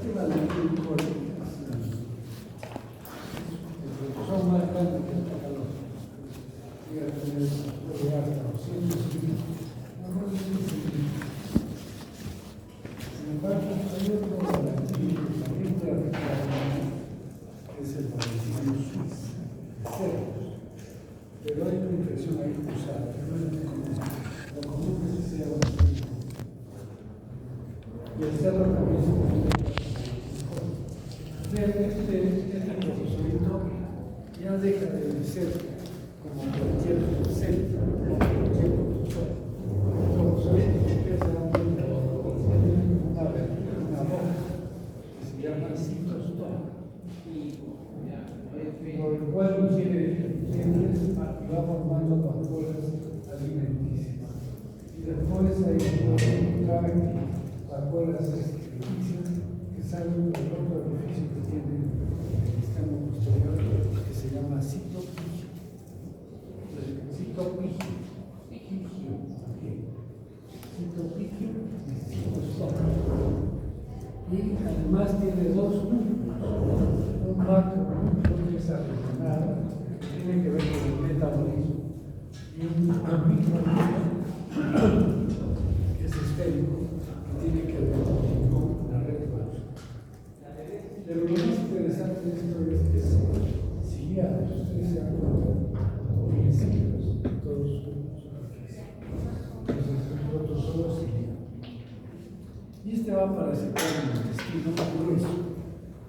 Este va a tener un corte. Son más grandes que el calor. Llega a tener hasta 200 kilos. Sin embargo, hay otro característico también de que es el padecismo suizo, de cerdos. Pero hay una infección ahí cruzada, que no es muy común. Lo común es que sea un suizo. Y el cerdo también se puede. Este proceso ya deja de ser como cualquier celda, como cualquier proceso empieza a tener una boca que se llama citostoma, por el cual ingiere nutrientes y va formando vacuolas alimenticias. Y después hay vacuolas alimenticias que salen del otro orificio que tiene el sistema posterior, que se llama citopigio. Citopigio y citostoma. Y además tiene dos núcleos. Un macronúcleo que es arreglado, que tiene que ver con el metabolismo, y un micronúcleo que es esférico, que tiene que ver con la red vascular. Pero lo más interesante de esto es que si ya ustedes se acuerdan, tienen ciclos en todos sus grupos. Entonces, los protozoos siguen. Y este va a parasitar en el intestino grueso.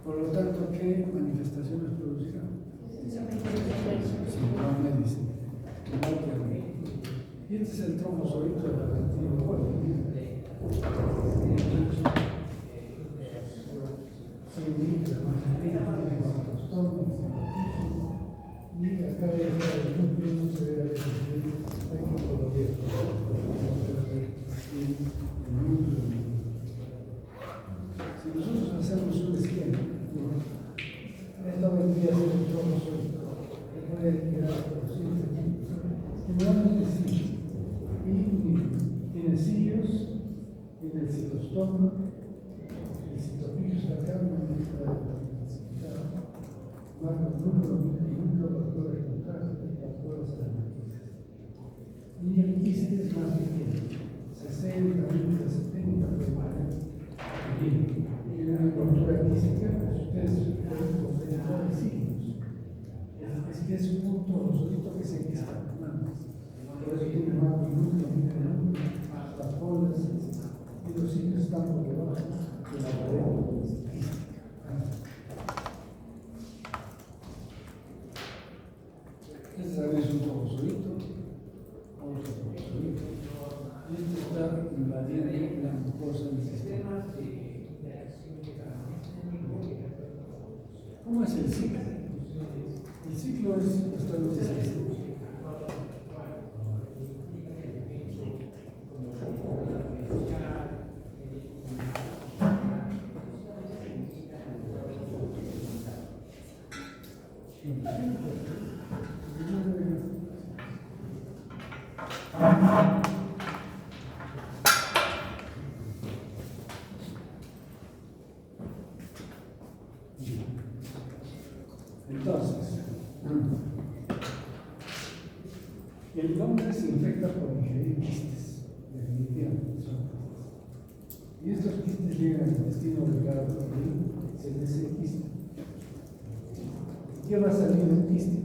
Por lo tanto, ¿qué manifestaciones producirá? Sintomas, y este es el trombozoito del argentino. Y acá hay el núcleo, no se ve a veces, hay que colorear. Si nosotros hacemos un esquema, esto vendría a ser un trombozoito, que puede quedar por generalmente sí. Y tiene cilios, tiene el citostoma, el citopigio está acá, una mezcla de marca número y número de contraste, y el quiste es más pequeño, 60, 70, y la envoltura quística, ustedes pueden comprender de signos. Es que es un punto solito que se quista. Por eso tiene más minutos, las polas, y los signos están por debajo de la pared. Este también es un trombozoito, otro trombozoito. Y este está invadiendo la mucosa del sistema. ¿Cómo es el ciclo? El ciclo es hasta los 16. Entonces, el hombre se infecta por ingerir quistes, definitivamente son quistes. Y estos quistes llegan al intestino delgado y se desenquistan. ¿Qué va a salir del quiste?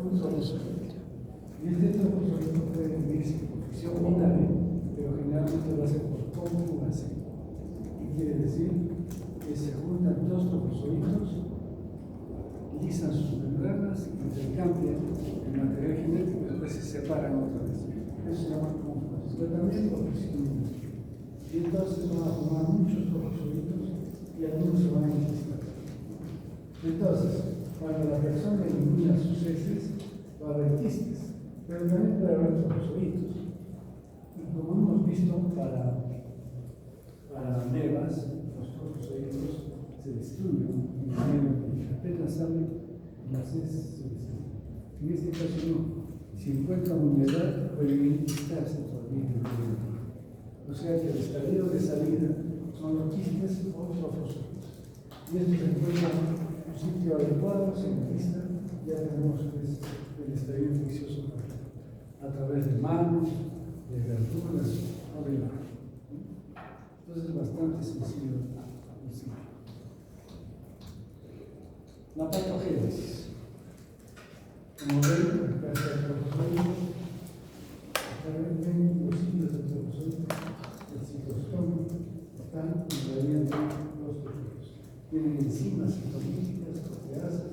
Un trombozoito. Y este trombozoito puede vivirse por fisión binaria, pero generalmente lo hace por conjugación. ¿Qué quiere decir? Que se juntan dos trombozoitos, lisan sus membranas, intercambian el material genético y después se separan otra vez. Eso se llama conjugación. Pero también por fisión binaria. Y entonces van a formar muchos trombozoitos y algunos se van a enquistar. Entonces, cuando la persona elimina sus heces, va a haber quistes, pero también puede haber trombozoitos. Y como hemos visto, para amebas, los trombozoitos se destruyen y apenas salen las heces se destruyen. En este caso no. Si encuentran humedad, pueden enquistarse todavía en el medio. O sea que el estadio de salida son los quistes o trofosoritos. Y esto se encuentra en un sitio adecuado, sin vista, ya tenemos pues, el estadio infeccioso a través de manos, de verduras o de nada. Entonces es bastante sencillo. La patogénesis. Como ven, acá está el trofosórico. Acá ven los sitios del trofosórico, el citosoma, están invadiendo los tejidos. Tienen enzimas citolíticas, proteasas,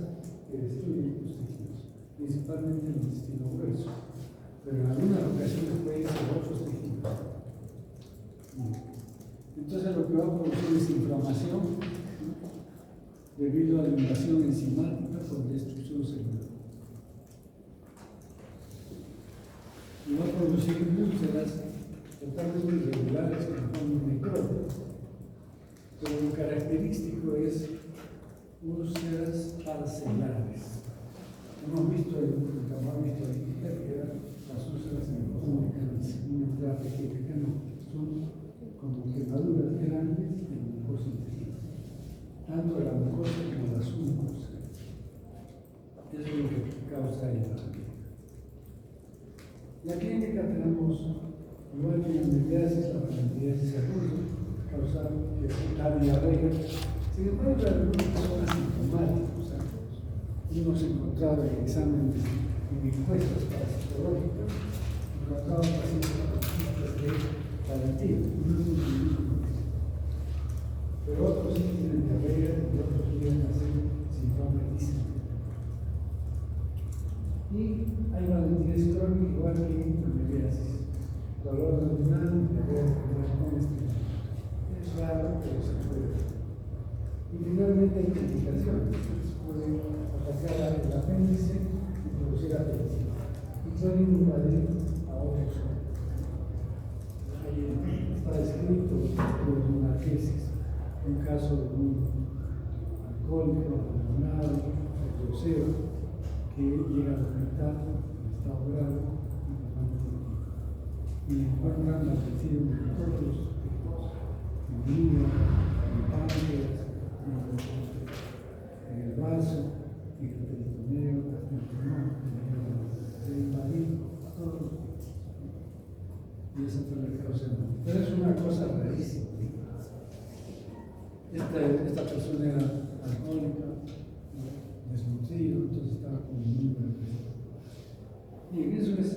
que destruyen los tejidos, principalmente el intestino grueso, pero en algunas ocasiones pueden ser otros tejidos. Entonces lo que va a producir es inflamación debido a la invasión enzimática por destrucción celular. Y va a producir úlceras totalmente irregulares que forman microbios. Pero lo característico es úlceras parcelares. Hemos visto el tamaño que las úlceras en una entrada pequeña, no, son como quemaduras grandes en la mucosa intestinal, tanto la mucosa como la submucosa. Eso es lo que causa el tratamiento. La clínica tenemos, igual que la amibiasis, la parantiasis aguda, causar la diarrea. Sin embargo, algunas son asintomáticos. Hemos encontrado en exámenes en encuestas parasitológicas, encontrado pacientes de Palantir, pero otros sí tienen diarrea y otros llegan a ser sintomáticos. Y hay valentías crónicas igual que en amibiasis, dolor abdominal, diarrea con es raro, pero se puede. Y finalmente hay complicaciones. Puede atacar el apéndice y producir apendicitis. Y pueden invadir a otros órganos. Ahí está escrito por una tesis, un caso de un alcohólico abandonado, grosero, que llega al hospital en estado grave y encuentran la residuos de todos los tipos, en hígado, en páncreas, en el vaso, en el peritoneo, en el pulmón, en el invadir, todos los tipos. Y esa fue la causa. Pero es una cosa rarísima. Esta persona era alcohólica, desnutrido, entonces estaba como muy nervioso. Bien, eso es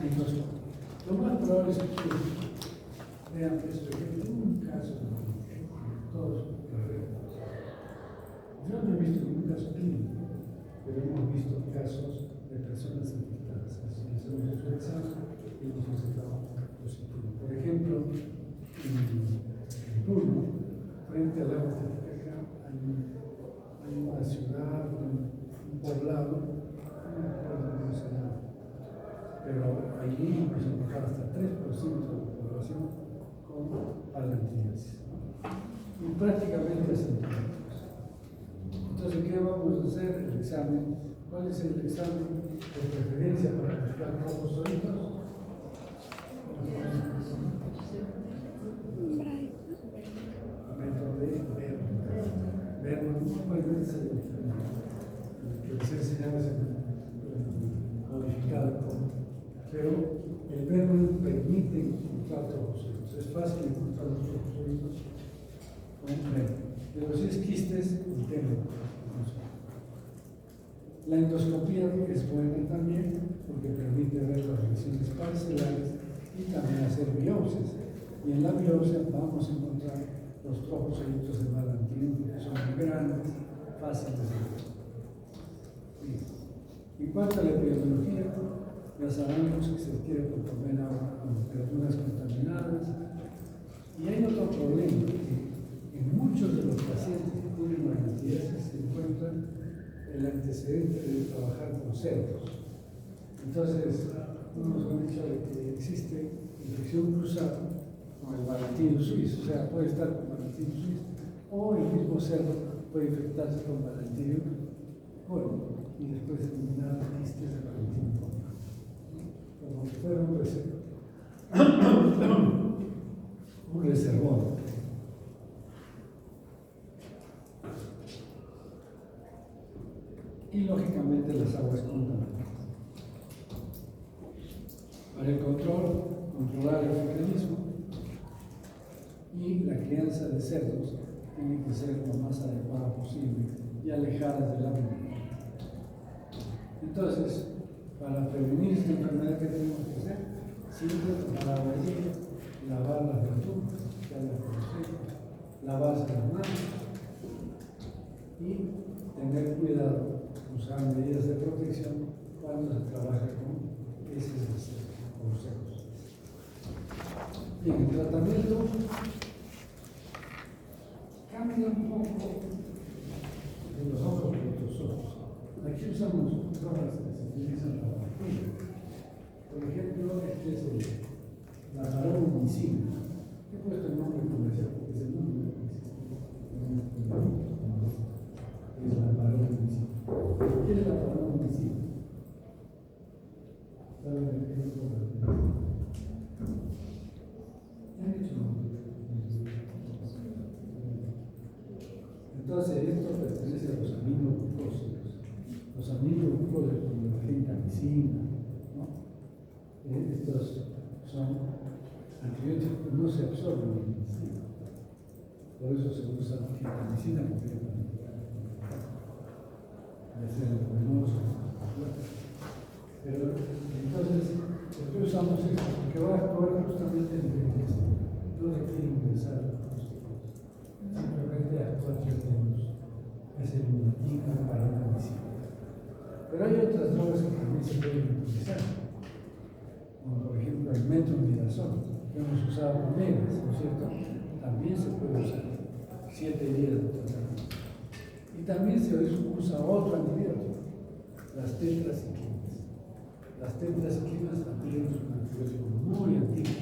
microscopio. Lo más probable es que vean esto, un caso de todos los carreras. Yo no he visto ningún caso clínico, pero hemos visto casos de personas afectadas. Así que hacemos un examen y hemos resultado positivo. Por ejemplo, en Puno, frente al agua Titicaca, hay una ciudad, un poblado, no recuerdo cómo se llama, pero allí hemos encontrado hasta 3% de la población con palantiasis, y prácticamente asintomáticos. Entonces, ¿qué vamos a hacer? El examen. ¿Cuál es el examen de preferencia para buscar trofosoritos? Método de Berman, bueno, es el que les enseñamos codificado, pero el Berman permite encontrar trofosoritos. Es fácil encontrar los trofosoritos con Berman. Pero si es quistes, entiendo. La endoscopía es buena también porque permite ver las lesiones parcelares y también hacer biopsias. Y en la biopsia vamos a encontrar los trofosoritos de Balantin, que son muy grandes, fáciles de ver. En cuanto a la epidemiología, ya sabemos que se requiere por comer agua con verduras contaminadas. Y hay otro problema, que en muchos de los pacientes que tienen balantiasis se encuentran el antecedente de trabajar con cerdos. Entonces, unos han dicho que existe infección cruzada con el Valentino suizo, o sea, puede estar con Valentino suizo, o el mismo cerdo puede infectarse con Valentino polio y después eliminar quistes de Valentino polio. Como si fuera un receta. un reservorio. Y lógicamente las aguas contaminadas. Para el controlar el fecalismo y la crianza de cerdos tiene que ser lo más adecuada posible y alejadas del agua. Entonces, para prevenir esta enfermedad, ¿qué tenemos que hacer? Siempre tomar agua allí, lavar las verduras, lavarse las manos y tener cuidado, usar medidas de protección cuando se trabaja con heces de cerdo o secos. Bien, el tratamiento cambia un poco de los otros protozoos. Aquí usamos drogas que se utilizan para la piel. Por ejemplo, este es la paromicina. He puesto el nombre comercial porque es el nombre que existe. Es la paromicina. ¿Qué es la paromicina? ¿Saben de qué es la paromicina? Entonces, esto pertenece a los aminoglucósidos. Los aminoglucósidos como la gentamicina, ¿no? Estos son antibióticos que no se absorben en el intestino. Por eso se usa gentamicina porque es el venenoso. Pero entonces, después usamos esto porque va a actuar justamente en el intestino. No requiere ingresar simplemente actúa aquí tenemos es el lunatina para la medicina. Pero hay otras drogas que también se pueden utilizar, como por ejemplo el metronidazol, que hemos usado con negras, ¿no es cierto? También se puede usar 7 días de tratamiento. Y también se usa otro antibiótico, las tetraciquinas. Las tetraciquinas también es un antibiótico muy antiguo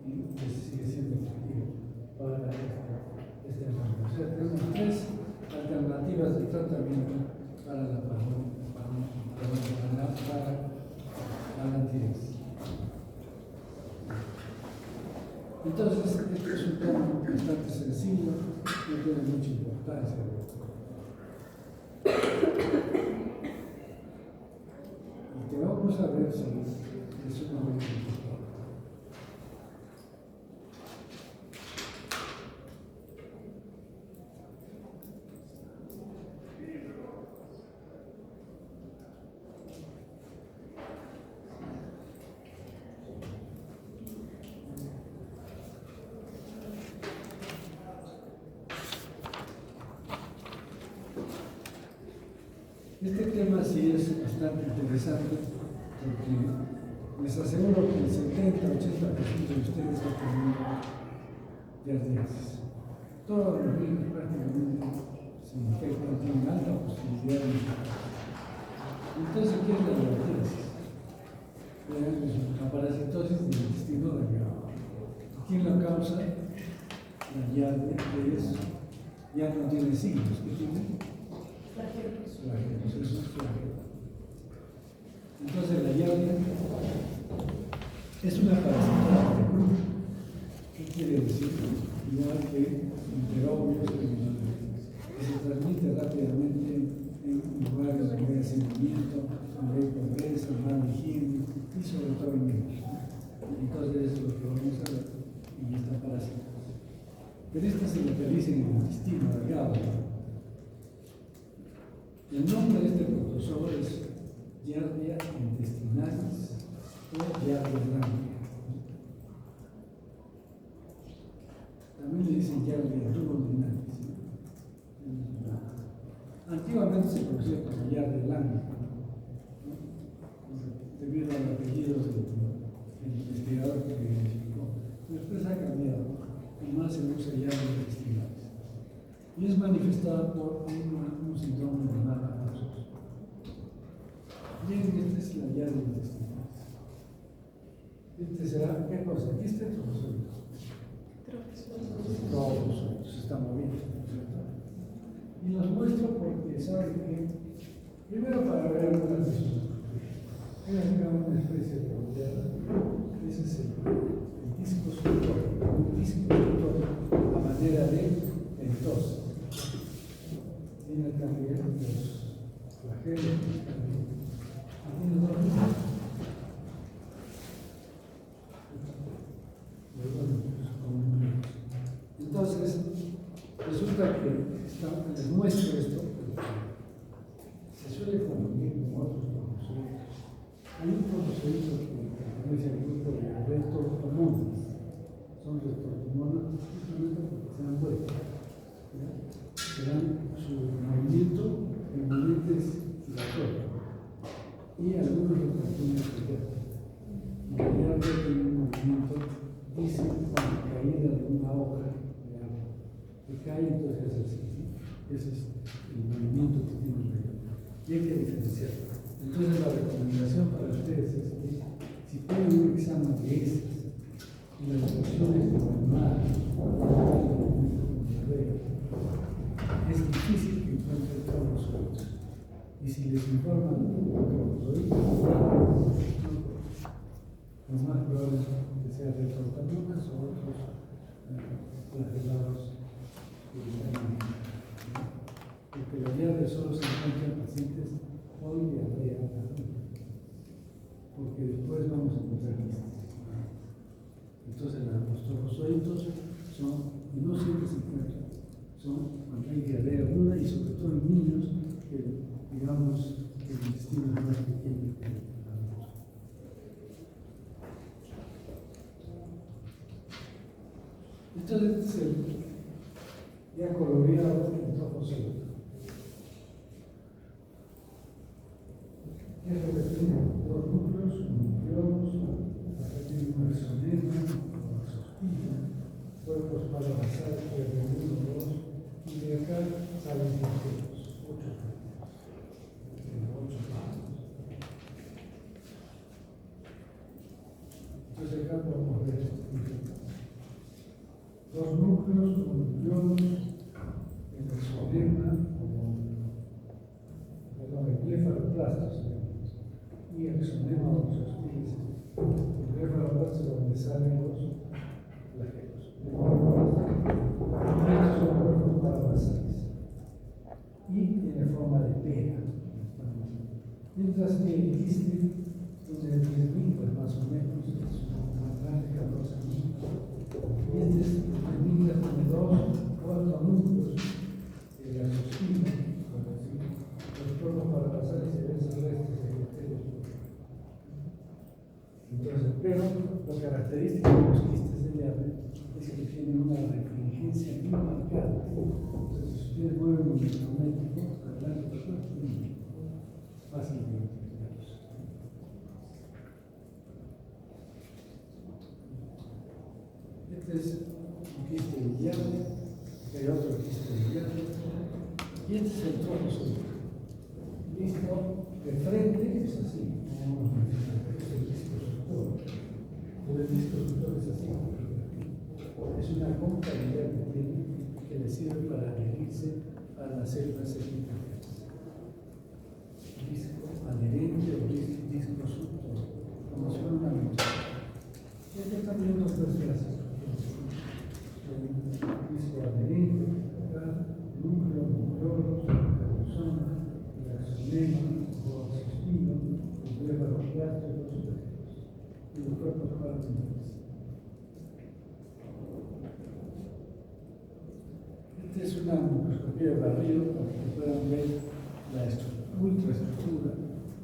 y que sigue siendo efectivo para esta enfermedad. O sea, tenemos 3 alternativas de tratamiento para la antibiótica. Entonces, este es un tema bastante sencillo, no tiene mucha importancia. Y que vamos a ver si es una buena importancia. Este tema sí es bastante interesante porque les aseguro que el 70-80% de ustedes han tenido diarreas. Todos los niños prácticamente se infectan, tienen alta posibilidad de infectar. Entonces, ¿qué es la diarresis? Es una parasitosis del intestino delgado. ¿Quién la causa? La giardia, que es, ya no tiene signos. ¿Qué tiene? Flagelos, eso es flagelo. Entonces la giardia es una parasitosis. ¿Qué quiere decir? Igual que enterobios, que se transmite rápidamente en lugares donde hay hacinamiento, donde hay pobreza, mala higiene y sobre todo en niños. Entonces eso es lo que vamos a ver en esta parasitosis. Pero esta se localiza en el intestino delgado. El nombre de este protozoo es Giardia intestinalis o Giardia lamblia. También le dicen Giardia duodenalis. Antiguamente se conocía como Giardia lamblia, ¿no? Debido al apellido del investigador que lo identificó. Después ha cambiado y más se usa Giardia intestinalis. Y es manifestada por un síndrome de mala absorción. Bien, esta es la giardia intestinal. Este será, ¿qué cosa? Aquí está el trofozoide. Trofozoide, se está moviendo, ¿cierto? Y los muestro porque saben que, primero para ver algunas de sus estructuras. Hay acá una especie de bordera, ese es el disco sudorío. disco a manera de entos. Tiene también los flagelos. Tiene dos números. Entonces, resulta que les muestro esto, se suele confundir con otros protozoides. Hay un protozoide que pertenece al grupo de retortomonas. Son retortomonas justamente porque se dan vuelta. Se dan su movimiento en movimientos giratorios. Y algunos lo confunden con el en realidad tiene un movimiento, dice, con la caída de una hoja de agua. Que cae, entonces es así. Ese es el movimiento que tiene el río. Y hay que diferenciarlo. Entonces la recomendación para ustedes es que si tienen un examen de esas y las situaciones de normal, es difícil que encuentren todos los sueltos. Y si les informan un poco los oídos, lo más probable es que sea retortamonas o otros flagelados que están en. Porque la diarrea solo se encuentra en pacientes con diarrea aguda, porque después vamos a encontrar quistes. Entonces los trofozoitos son, y no siempre se encuentran, son cuando hay diarrea aguda y sobre todo en niños que digamos que el intestino es más pequeño que el adulto. Entonces este es el ya coloreado el trofozoito. ¿Qué es lo que tiene? Dos núcleos, un nucleolus, tiene un exonema, una sospilla, cuerpos parabasales, que es de 1, 2, y de acá salen los 8 Entonces acá podemos ver dos núcleos, un nucleolus, el exonema, el blefaroplastos, y el exonema o sospillas. El blefaroplastos es donde salen los flagelos. Estos son cuerpos parabasales y tiene forma de pera. Mientras que el quiste tiene 10 micras más o menos, es más grande que 14 micras. Y este es el micras tiene 4 núcleos de la sospilla, los cuerpos parabasales y veces restos de bacterias. Entonces, pero lo característico de los quistes de diarrea es que tienen una refringencia muy marcada. Entonces, si ustedes mueven un instrumento, adelante, es fácil de identificarlos. Este es un quiste de diarrea, hay otro quiste de diarrea, y este es el trofozoito. Listo, de frente es así, es el disco suctor. Pero el disco suctor es así, es una concavidad que tiene que le sirve para adherirse a las células epiteliales. Disco adherente o disco suctor, como si fuera una mancha. Y acá también nos dos clases. Disco adherente, acá, núcleo, nucleolus, carnosoma, la exonema, o sospino, el blefaroplastos y los flagelos. Y los cuerpos parabasales. Esta es una microscopía de barrido para que puedan ver la ultraestructura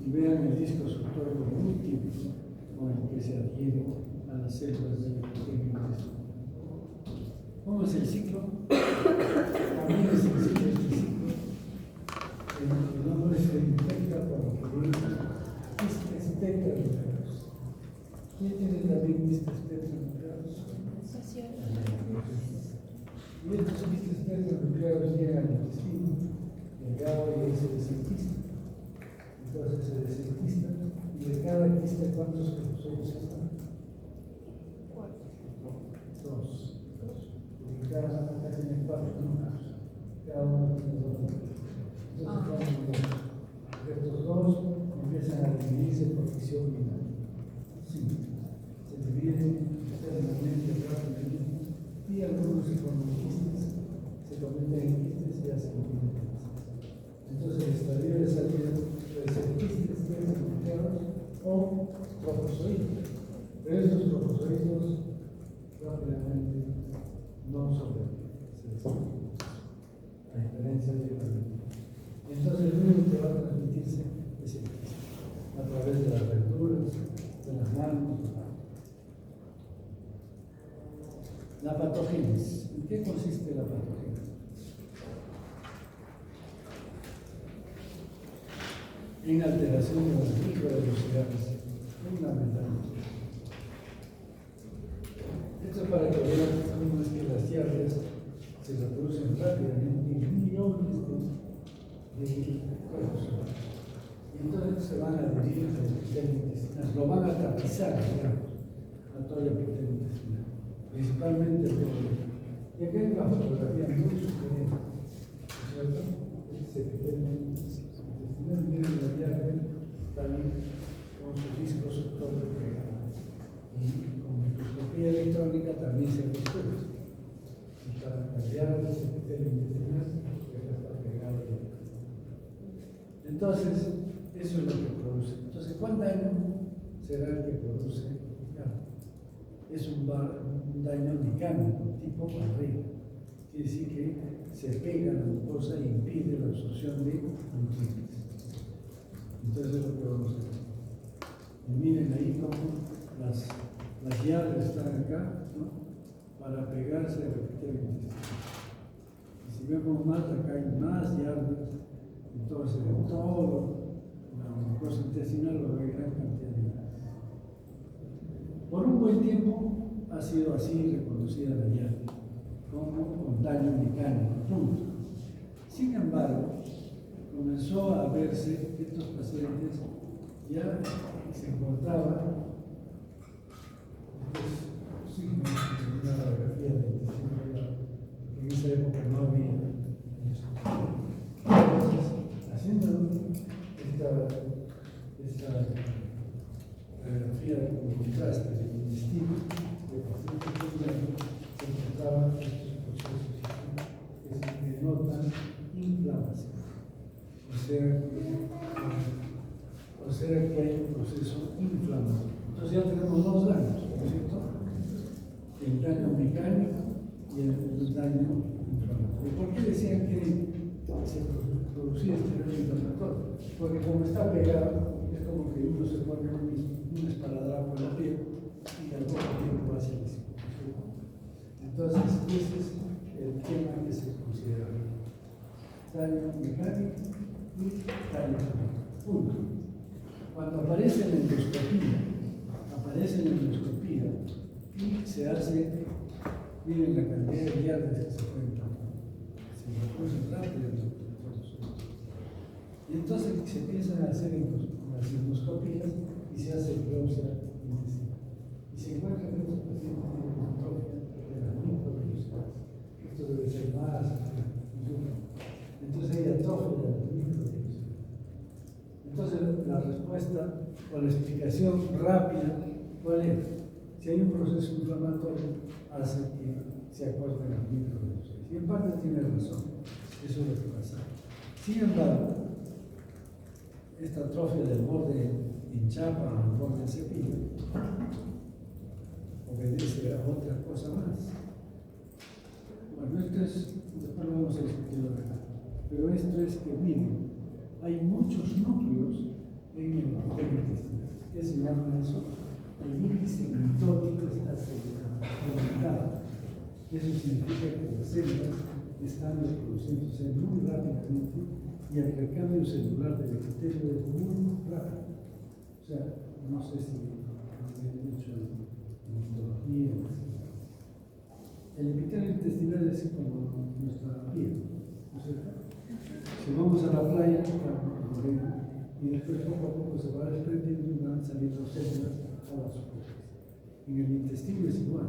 y vean el disco suctor como muy típico con el que se adhiere a las células del pequeño intestino. ¿Cómo es el ciclo? También es sencillo este ciclo. El nombre se infecta por lo que dice tetranucleados. ¿Quién tiene también quistes tetranucleados? Y estos quistes tetranucleados llegan al intestino delgado y ahí se desenquistan. Entonces se desenquistan y de cada quiste, ¿cuántos cromosomas están? 2. Cada uno tiene 4 números, cada uno tiene 2 números. Entonces, estos dos empiezan a dividirse por fisión binaria. Sí, se dividen externamente, rápidamente, trofozoides. Pero estos trofozoides rápidamente no sobreviven, se destruyen, a diferencia de la vida. Entonces el único que va a transmitirse es el virus, a través de las verduras, de las manos. La patogénesis. ¿En qué consiste la patogénesis? En alteración de las microvelocidades, fundamentalmente. Esto es para que vean cómo es que las diarreas se reproducen rápidamente en millones de cuerpos. Y entonces se van a adherir al epitelio intestinal, lo van a tapizar, digamos, a todo el epitelio intestinal, principalmente el epitelio. Y acá hay una fotografía muy sugerente, ¿no es cierto? Este epitelio intestinal, miren la diarrea, también con su disco suctor pegado. Y con microscopía electrónica también se resuelve. Y para cambiar el epitelio intestinal, deja estar pegado. Entonces, eso es lo que produce. Entonces, ¿cuál daño será el que produce? Es un daño mecánico, tipo barrera. Quiere decir que se pega a la mucosa y impide la absorción de nutrientes. Entonces, es lo que vamos a hacer. Y miren ahí cómo las llaves están acá, ¿no? Para pegarse al epitelio intestinal. Y si vemos más, acá hay más llaves. Entonces, todo la mucosa intestinal va a haber gran cantidad de llaves. Por un buen tiempo ha sido así reconocida la llave, como con daño mecánico, punto. Sin embargo, comenzó a verse que estos pacientes ya se encontraban, sí, una radiografía de intestino, en esa época no había. Entonces, haciendo esta radiografía de contraste del intestino, de pacientes se encontraban estos procesos que denotan inflamación. O sea que hay un proceso inflamatorio. Entonces ya tenemos dos daños, ¿no es cierto? El daño mecánico y el daño inflamatorio. ¿Por qué decían que se producía este daño inflamatorio? Porque como está pegado, es como que uno se pone un esparadrapo en la piel y al poco tiempo va hacia el circuito. Entonces, ese es el tema que se considera daño mecánico y daño inflamatorio. Punto. Cuando aparece la endoscopía, y se hace, miren la cantidad de llaves que se pueden tapar, se reproducen rápidamente. Y entonces se empiezan a hacer las endoscopías y se hace biopsia intestinal. Y se encuentra que estos pacientes tienen atrofia de las microvelocidades. Esto debe ser más. Entonces hay atrofia de las microvelocidades. Entonces la respuesta o la explicación rápida, ¿cuál es? Si hay un proceso inflamatorio, hace que se acorten las microvelocidades. Y en parte tiene razón, eso es lo que pasa. Sin embargo, esta atrofia del borde hinchado al borde del cepillo obedece a otra cosa más. Bueno, esto es, después lo vamos a discutir acá, pero esto es que, miren, hay muchos núcleos en el epitelio intestinal. ¿Qué se llama eso? El índice mitótico está aumentado. Eso significa que las células están reproduciéndose muy rápidamente y el recambio celular del epitelio es muy rápido. O sea, no sé si han dicho en histología. El epitelio intestinal es como nuestra piel, ¿no es cierto? Si vamos a la playa, y después poco a poco se va desprendiendo y van saliendo células a la superficie. En el intestino es igual.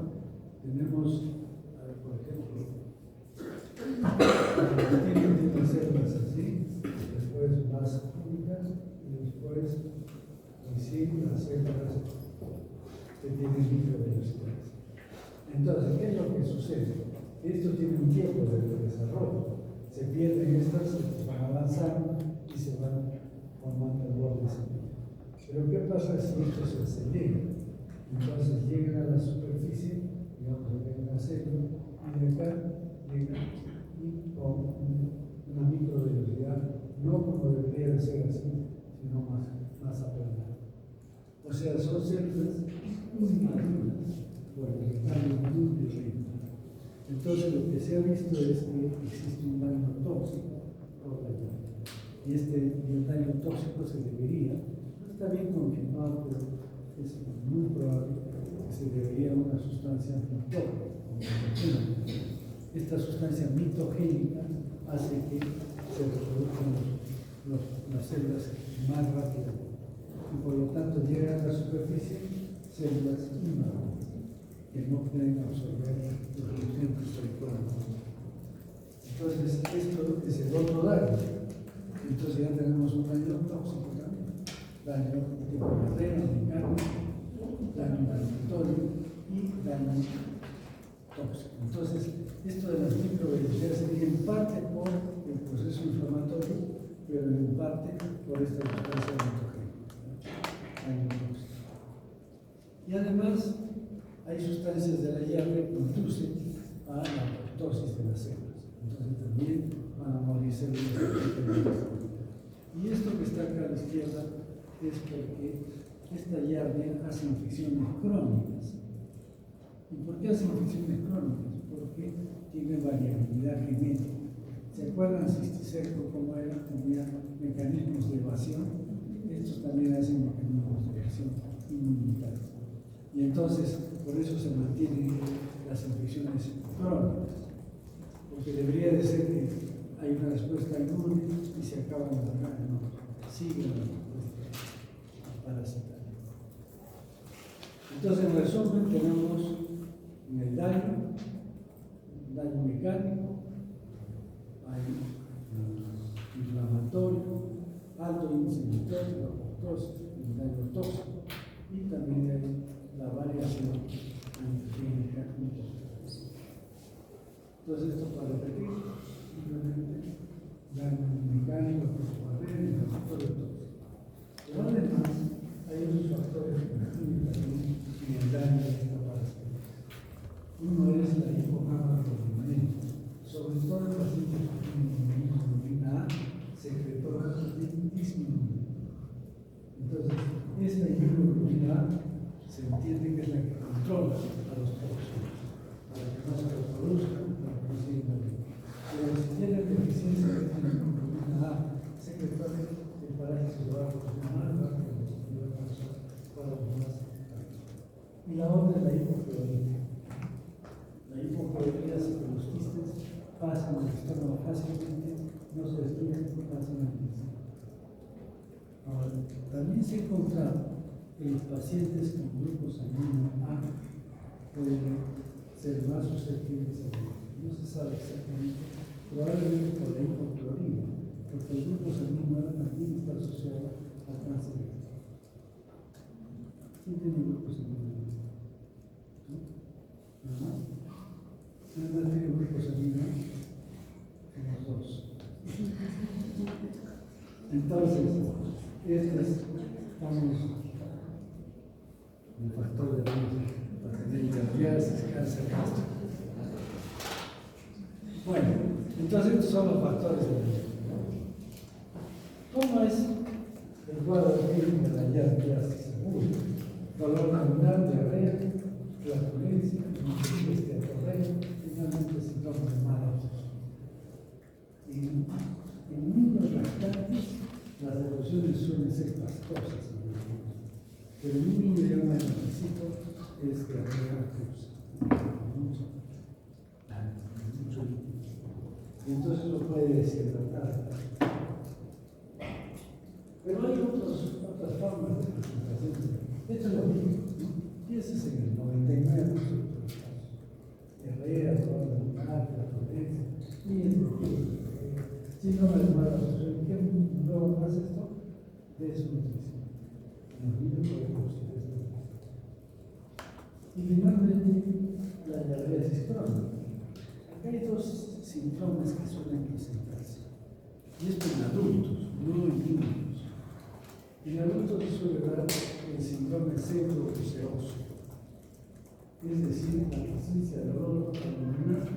Tenemos, por ejemplo, el intestino tiene células así, después más únicas y después reciben las células que tienen microvelocidades. Entonces, ¿qué es lo que sucede? Esto tiene un tiempo de desarrollo. Se pierden estas, van avanzando y se van formando el borde cepillo. Pero ¿qué pasa si esto se acelera? Entonces llegan a la superficie, digamos, acá en la célula, y de acá llegan y con una microvelocidad, no como debería de ser así, sino más aplanada. O sea, son células muy maduras, porque están muy violentas. Entonces lo que se ha visto es que existe un daño tóxico por la llave. Y este daño tóxico se debería, no está bien confirmado, pero es muy probable que se debería a una sustancia mitogénica. Esta sustancia mitogénica hace que se reproduzcan las células más rápidamente. Y por lo tanto llegan a la superficie células inmaduras que no pueden absorber los nutrientes del cuerpo. Entonces, esto es el otro daño. Entonces ya tenemos un daño tóxico también. Daño de terreno, mecánico, daño inflamatorio y daño tóxico. Entonces, esto de las microvelocidades sería en parte por el proceso inflamatorio, pero en parte por esta sustancia mitogénica. Y además, hay sustancias de la llave que conducen a la apoptosis de las células. Entonces también van a morir células. Y esto que está acá a la izquierda es porque esta llave hace infecciones crónicas. ¿Y por qué hace infecciones crónicas? Porque tiene variabilidad genética. ¿Se acuerdan cisticerco cómo era? Tenía mecanismos de evasión. Estos también hacen mecanismos de evasión inmunitarios. Y entonces, por eso se mantienen las infecciones crónicas. Porque debería de ser que hay una respuesta inmune y se acaban de acá, no, sigue la respuesta parasitaria. Entonces, en resumen, tenemos en el daño mecánico, hay inflamatorio, alto índice mictótico, apoptosis, el daño tóxico, y también hay la variación antigénica mitocondrial. Entonces, esto para repetir, simplemente daño mecánico, fosfoadeno, inflamatorio tóxico. Pero además, hay otros factores que influyen también en el daño de esta parasitaria. Uno es la hipogamaglobulinemia, sobre todo en pacientes que tienen hemoglobina A, secretora disminuida. Entonces, esta hemoglobina A se entiende que es la que controla a los tóxicos, para que no se reproduzcan, para que no sigan moviendo. Pero si tienen deficiencia de hemoglobina A secretora, el parásito va a funcionar más rápido para los demás. Y la otra es la hipocloridemia. La hipocloridemia hace que los quistes pasen al estómago fácilmente, no se destruyen, pasan al intestino. Ahora, también se ha encontrado que los pacientes con grupo sanguíneo A pueden ser más susceptibles a ello. No se sabe exactamente, probablemente por la hipocloridemia, porque el grupo sanguíneo A también está asociado al cáncer de hígado. ¿Quién tiene grupo sanguíneo A? ¿No? ¿Nada más? ¿Quién más tiene grupo sanguíneo A? Somos dos. Entonces, estamos el factor de riesgo para tener diabetes, cáncer gástrico. Bueno, entonces estos son los factores de riesgo. ¿Cómo es el cuadro clínico de la diabetes segura? Dolor abdominal, diarrea, flatulencia, infección esteatorrea, finalmente síntomas de mala absorción. En niños lactantes, las evoluciones suelen ser pastosas. Pero un niño ya más necesito es diarrea acuosa. Mucho líquido. Y entonces lo puede deshidratar. Pero hay otras formas de presentación. Esto es lo mismo, ¿no? Y ese es en el 99% de los casos. Diarrea, dolor abdominal, flatulencia, y síndrome de mala absorción. ¿Qué luego hace esto? Desnutrición. Los niños pueden producir desnutrición. Y finalmente, la diabetes crónica. Acá hay dos síntomas que suelen presentarse. Y esto en adultos, no en niños. En adultos se suele dar el síndrome pseudo-ulceroso, es decir, la presencia de dolor abdominal.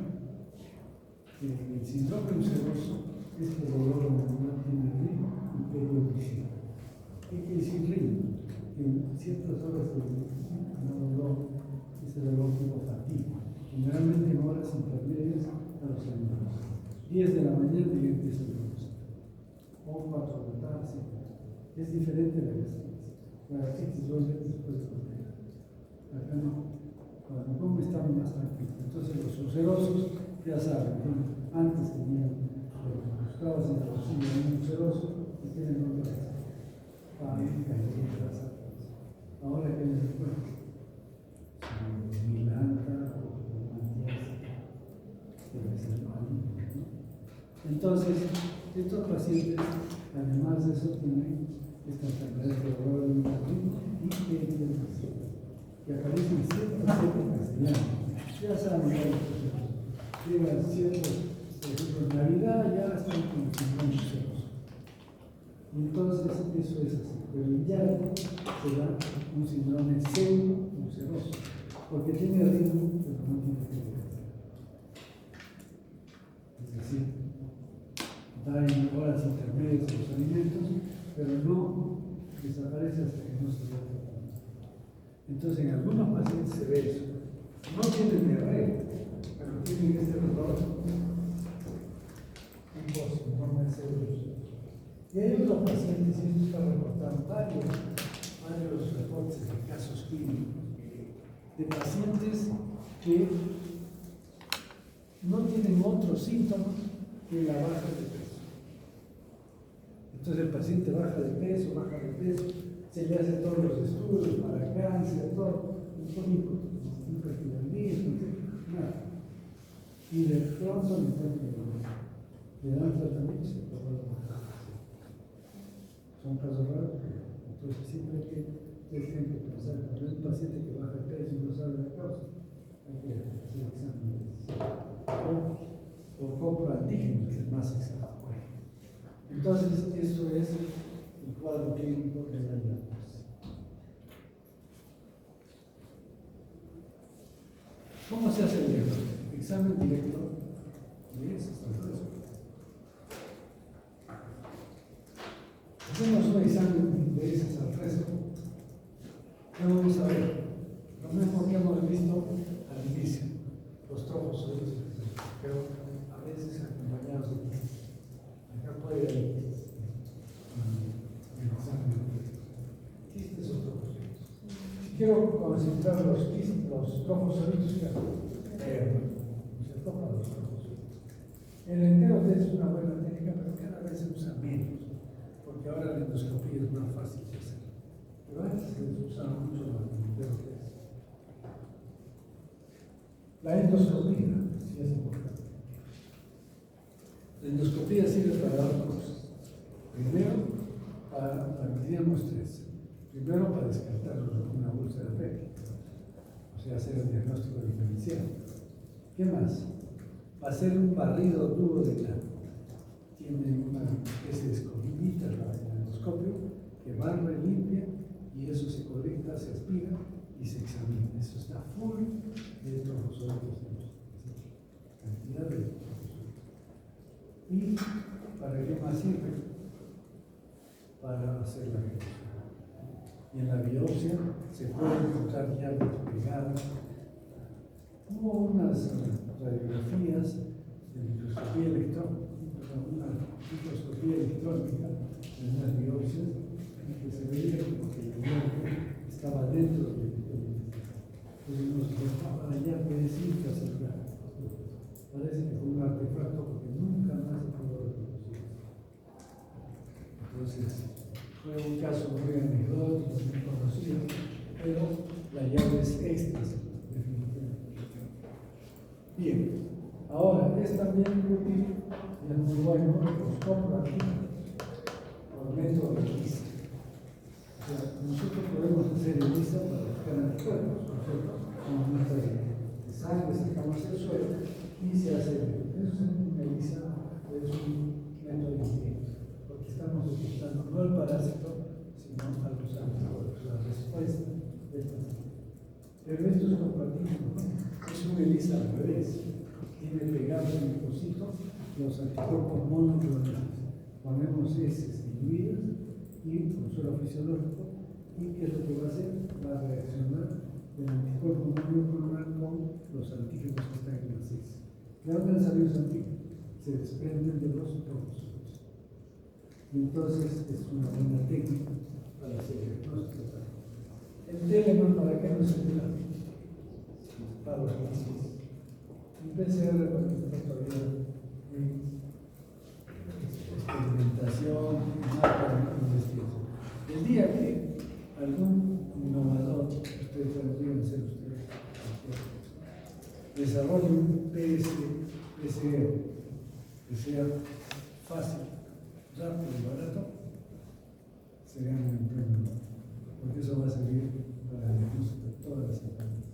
El síndrome ulceroso es que el dolor abdominal tiene ritmo y periodicidad. ¿Qué quiere decir ritmo? Que en ciertas horas del día no dolor, ese dolor tipo fatiga. Generalmente en horas intermedias a los alimentos. 10 de la mañana y empieza el dolor. O 4 de la tarde, 5. Es diferente la gastritis. La gastritis 2 veces después de comer. Acá no. Cuando come están más tranquilos. Entonces los ulcerosos ya saben, antes tenían buscabas en la cocina un ulceroso y tienen otra pánica y grasa. Ahora que les recuerdo, milanta o antiácido, debe ser maligno, ¿no? Entonces, estos pacientes, además de eso, tienen esta enfermedad de dolor abdominal y que aparecen en ciertas épocas del año. Ya saben, llegan ciertos, por ejemplo, en Navidad ya están con síndrome ulceroso. Y entonces eso es así. Pero en invierno se da un síndrome pseudo-ulceroso, porque tiene ritmo, pero no tiene periodicidad. Es decir, da en horas intermedias de los alimentos, pero no desaparece hasta que no se da tratamiento. Entonces, en algunos pacientes se ve eso. No tienen diarrea, pero tienen este dolor, un síndrome pseudo-ulceroso. Y hay otros pacientes, y esto está reportando varios reportes de casos clínicos, de pacientes que no tienen otros síntomas que la baja de peso. Entonces el paciente baja de peso, se le hace todos los estudios para cáncer, todo, un hipertiroidismo, nada. Y de pronto le dan tratamiento y se puede bajar. Son casos raros, entonces siempre hay que pensar, cuando es un paciente que baja de peso y no sabe la causa, hay que hacer exámenes o coproantígenos, que es más exacto. Entonces, eso es el cuadro clínico de la diagnóstico. ¿Cómo se hace el diagnóstico? Examen directo de esas alturas. Hacemos un examen de esas al fresco. ¿Qué vamos a ver? Lo mismo que hemos visto al inicio, los trofos sólidos, pero a veces acompañados de quistes. Acá puede haber quistes en el examen. Quistes o trofos sólidos. Si quiero concentrar los trofos sólidos, ¿qué hago? Se toca los trofos sólidos. El entero es una buena técnica, pero cada vez se usa menos. Porque ahora la endoscopía es más fácil de hacer. Pero antes se usaba mucho más entero test. La endoscopía sí es importante. La endoscopía sirve para dar cosas. Primero, diríamos tres. Primero, para descartar una úlcera péptica, o sea, hacer el diagnóstico diferencial. ¿Qué más? Hacer un barrido duro de glándula. Tiene una especie de escobillita en el endoscopio que barre, limpia y eso se colecta, se aspira y se examina. Eso está full de trofosólitos, cantidad de trofosólitos. ¿Y para qué más sirve? Para hacer la biopsia. Y en la biopsia se pueden encontrar llaves pegadas. Hubo unas radiografías de microscopía electrónica, en las biopsias, que se veía como que el llave estaba dentro del entonces nos dejaba la llave de cinta cerrada. Parece que fue un artefacto porque nunca más se pudo reproducir. Entonces, fue un caso muy anecdótico, muy conocido, pero la llave es éxtasis, definitivamente. Bien, ahora es también útil y es muy bueno los coproantígenos por método de ELISA. O sea, nosotros podemos hacer ELISA para buscar anticuerpos, ¿no es cierto? Como muestras de sangre, sacamos el suelo y se hace. Eso es una ELISA, es un método distinto, porque estamos detectando no el parásito, sino una ELISA al revés. Tiene pegados en el cosito los anticuerpos monoclonales. Ponemos heces diluidas y con suelo fisiológico. ¿Y qué es lo que va a hacer? Va a reaccionar el anticuerpo monoclonal con los antígenos que están en las heces. ¿De dónde han salido los antígenos? Se desprenden de los cromosomas. Y entonces es una buena técnica para hacer diagnósticos. El Telemann, ¿para qué nos sirve? Para los pacientes. Un PCR, porque está todavía en experimentación, para investigación. El día que algún innovador, ustedes podrían ser ustedes, desarrolle un PCR que sea fácil, rápido y barato, se gana un premio, porque eso va a servir para el diagnóstico de todas las enfermedades.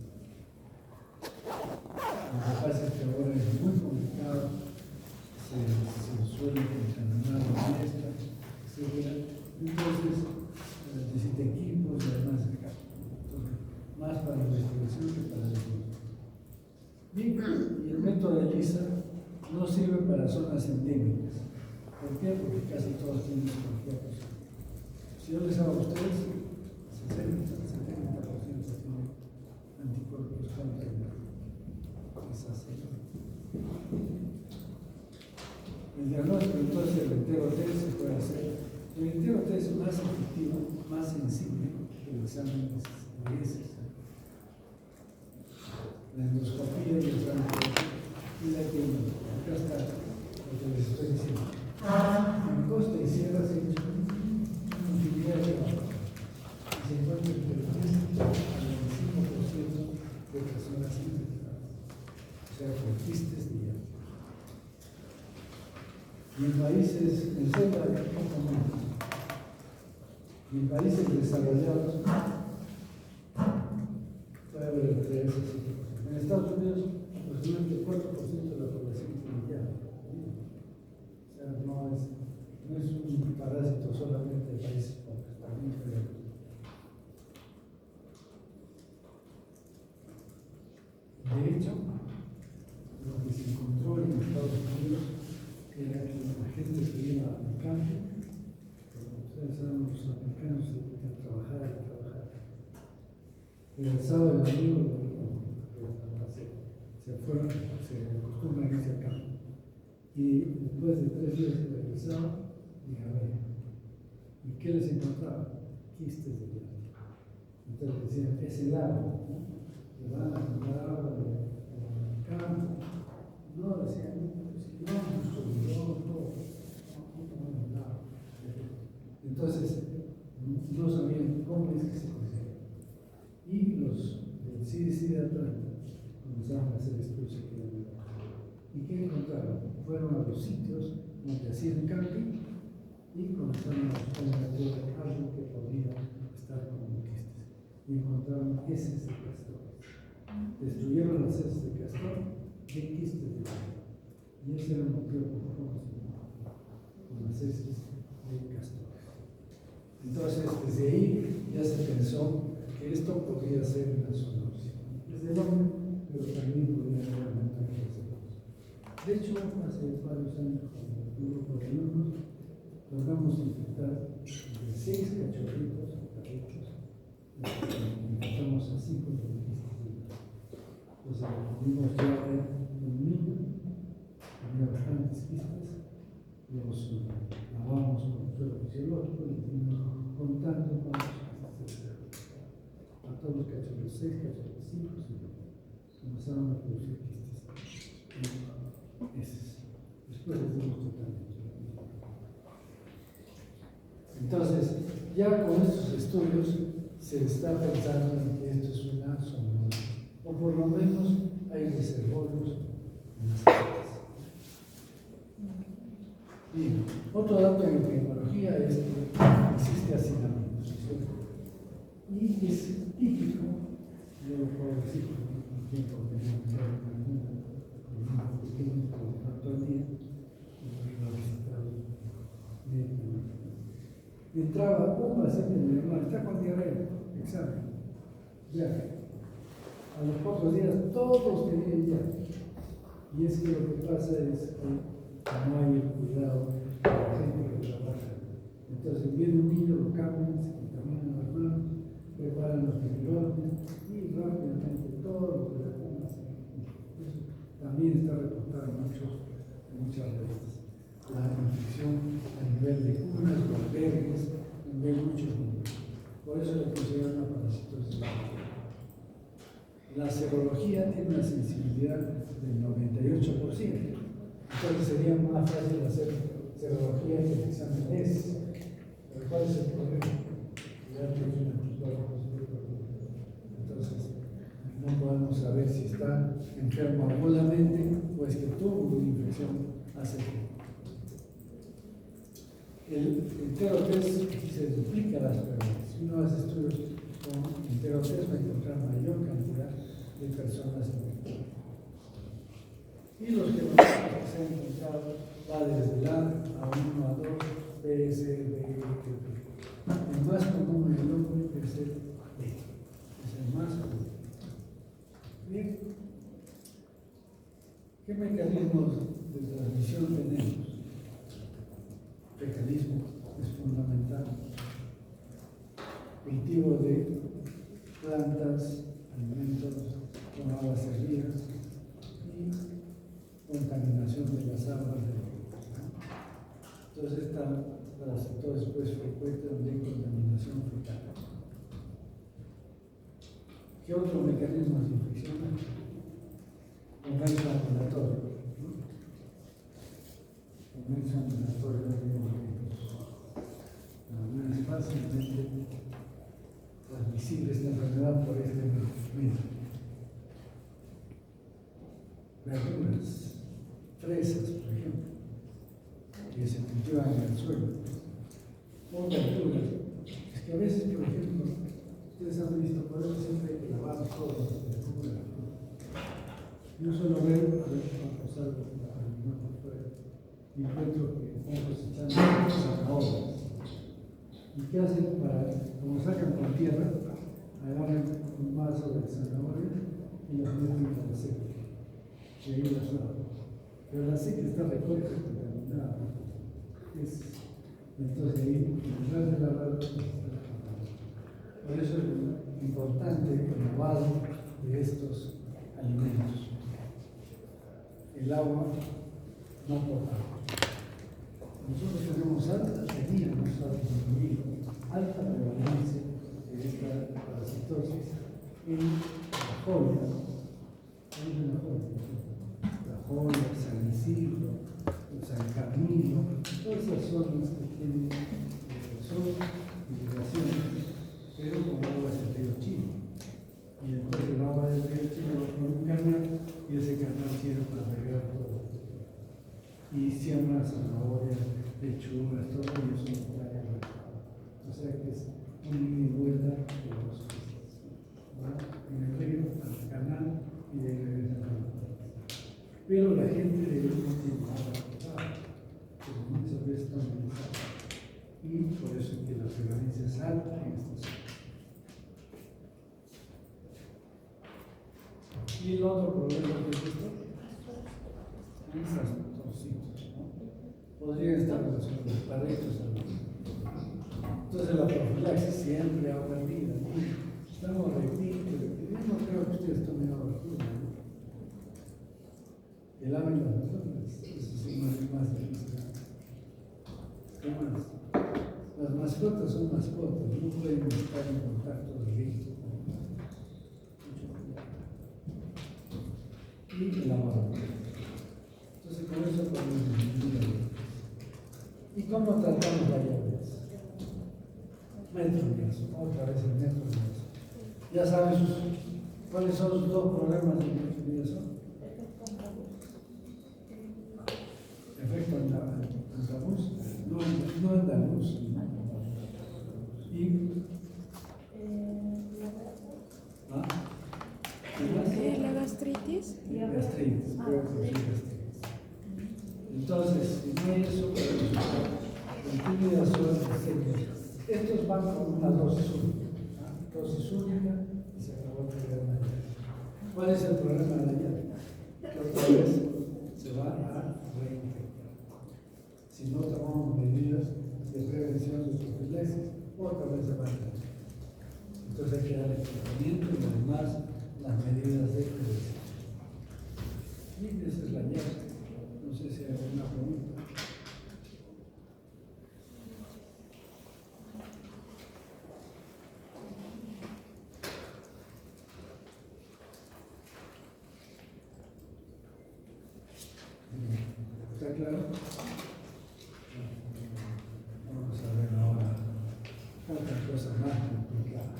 Lo que pasa es que ahora es muy complicado, se suele contaminar la muestra, etc. Entonces, necesita equipos y además de acá. Entonces, más para la investigación que para el diagnóstico. Bien, y el método de ELISA no sirve para zonas endémicas. ¿Por qué? Porque casi todos tienen cirugía posible. Si yo les hago a ustedes, 60% tienen anticuerpos contra esas células. El diagnóstico entonces del entero T se puede hacer. El entero T es más efectivo, más sensible que el examen de heces. La endoscopía y el examen y la epidemiología. Acá está lo que les estoy diciendo. En Costa y Sierra se ha hecho una infinidad de trabajos. Y se encuentra entre el 10 y el 25% de personas infectadas. O sea, con quistes diarios. Y en países, en selva, y en países desarrollados, puede haber entre esas situaciones. En Estados Unidos, aproximadamente el 4% de la población tiene ya. O sea, no es un parásito solamente de países pobres, también creo. De hecho, lo que se encontró en Estados Unidos era que la gente que iba al campo, como ustedes saben, los americanos se dedican a trabajar. Pero el sábado y el domingo se acostumbran a irse al campo. Y después de 3 días que regresaban, dije, a ver, ¿y qué les encontraba? Quistes de hierro. Entonces decían, es el agua, ¿no? Le van a comprar agua del campo. No, decían, entonces, no sabían cómo es que se consigue. Y los del CDC de Atlanta comenzaron a hacer estudios aquí en el país. ¿Y qué encontraron? Fueron a los sitios donde hacían camping y comenzaron a buscar algo que podría estar como quistes. Y encontraron heces de castores. Destruyeron las heces de castor y quistes de castor. Y ese era el motivo por el cual con las heces de castores. Entonces, desde ahí ya se pensó que esto podría ser una solución. Desde el hombre, pero también podría ser una solución. De hecho, hace varios años, con un grupo de alumnos, logramos infectar de 6 cachorritos a perritos. Infectamos a 5 dentistas. Entonces, pudimos ya ver un niño, había bastantes quistes, los lavamos con suelo fisiológico y fuimos contando cuántos quistes se a todos los cachorros, 6 cachorros, 5, comenzaron a producir quistes. Después les dimos tratamiento. Entonces, ya con estos estudios se está pensando en que esto es una zoonosis, o por lo menos hay reservorios en las casas. Bien, otro dato en epidemiología es que existe hacinamiento, y es típico, yo lo puedo decir porque con tiempo tenemos que hacer un pequeño tanto al día, y lo he visitado médicamente. Entraba un paciente normal, está con diarrea, examen, viaje. A los pocos días todos tenían ya. Y es que lo que pasa es que no hay el cuidado de la gente que trabaja. Entonces viene un niño, lo cambian, se contaminan las manos, preparan los biberones y rápidamente todo lo que le pongan. Eso también está reportado en muchas redes. La infección a nivel de cunas, de albergues, de muchos niños. Por eso le consideran una parasitosis. La serología tiene una sensibilidad del 98%. Entonces sería más fácil hacer serología que el examen S. Pero ¿cuál es el problema? Ya tiene anticuerpos. Entonces, no podemos saber si está enfermo agudamente o es que tuvo una infección hace tiempo. El enterotest aquí se duplica las preguntas. Si uno hace estudios con enterotest va a encontrar mayor cantidad de personas infectadas. Y los que se han encontrado va desde la A1, A2, PS, B, el más común en el hombre es el B. Es el más común. Bien. ¿Qué mecanismos de transmisión tenemos? El mecanismo es fundamental. Cultivo de plantas, alimentos con aguas servidas y contaminación de las aguas del río. Entonces esta parasitosis pues frecuente donde hay contaminación fecal. ¿Qué otro mecanismo de infección hay? Comercio ambulatorio. Comercio ambulatorio de alimentos. No es fácilmente transmisible esta enfermedad por este medio. Verduras, fresas, por ejemplo, que se cultivan en el suelo. O verduras. Es que a veces, por ejemplo, ustedes han visto, por eso siempre hay que lavar todo las verduras. Yo suelo ver, a ver, vamos a no por fuera, y encuentro que están cosechando zanahorias. ¿Y qué hacen para, como sacan con tierra, agarran un mazo de zanahorias y las meten en la seca? Y ahí las lavan. Pero la seca está recorta y contaminada. Entonces ahí, en lugar de lavar, por eso es importante el lavado de estos alimentos. El agua no potable. Nosotros tenemos teníamos alta prevalencia de esta parasitosis en la joya, San Isidro, San Camilo, todas esas zonas que tienen son irrigaciones, pero con aguas del río Chino. Y entonces el agua del río Chino va por un canal y ese canal sirve para regar todo. Y siembran zanahorias, lechugas, todo eso no trae agua. O sea que es un ida y vuelta de los peces. En el río, al canal y de regreso a la playa. Pero la gente de ellos no tiene agua potable, pero muchas veces están utilizadas. Y por eso es que la prevalencia es alta en estos sitios. Y el otro problema que es esto, infraestructuras, ¿no? Podrían estar relacionados los perritos también. Entonces la profilaxis siempre ha perdido. Estamos repitiendo. Yo no creo que ustedes tomen agua pura, ¿no? Que laven las verduras, eso sí es más difícil. ¿Qué más? Las mascotas son mascotas, no pueden estar en contacto directo. Y el lavado. Entonces, con eso podemos disminuir. ¿Y cómo tratamos la diabetes? Metro, otra vez el metro. Ya saben cuáles son los dos problemas de metro. Efecto andaluz, no andaluz. Y ¿la gastritis? Gastritis, puede producir gastritis. Entonces, si no hay eso, intimidación, estos van con una dosis única. Dosis única y se acabó el problema. ¿Cuál es el problema de ella? Que otra vez se va a reinfectar. Si no tomamos medidas de prevención de profilaxis, otra vez se va a reinfectar. Entonces hay que dar el tratamiento y además las medidas de prevención. Y esa es la llave. No sé si hay alguna pregunta. ¿Está claro? Vamos a ver ahora otra cosa más complicada.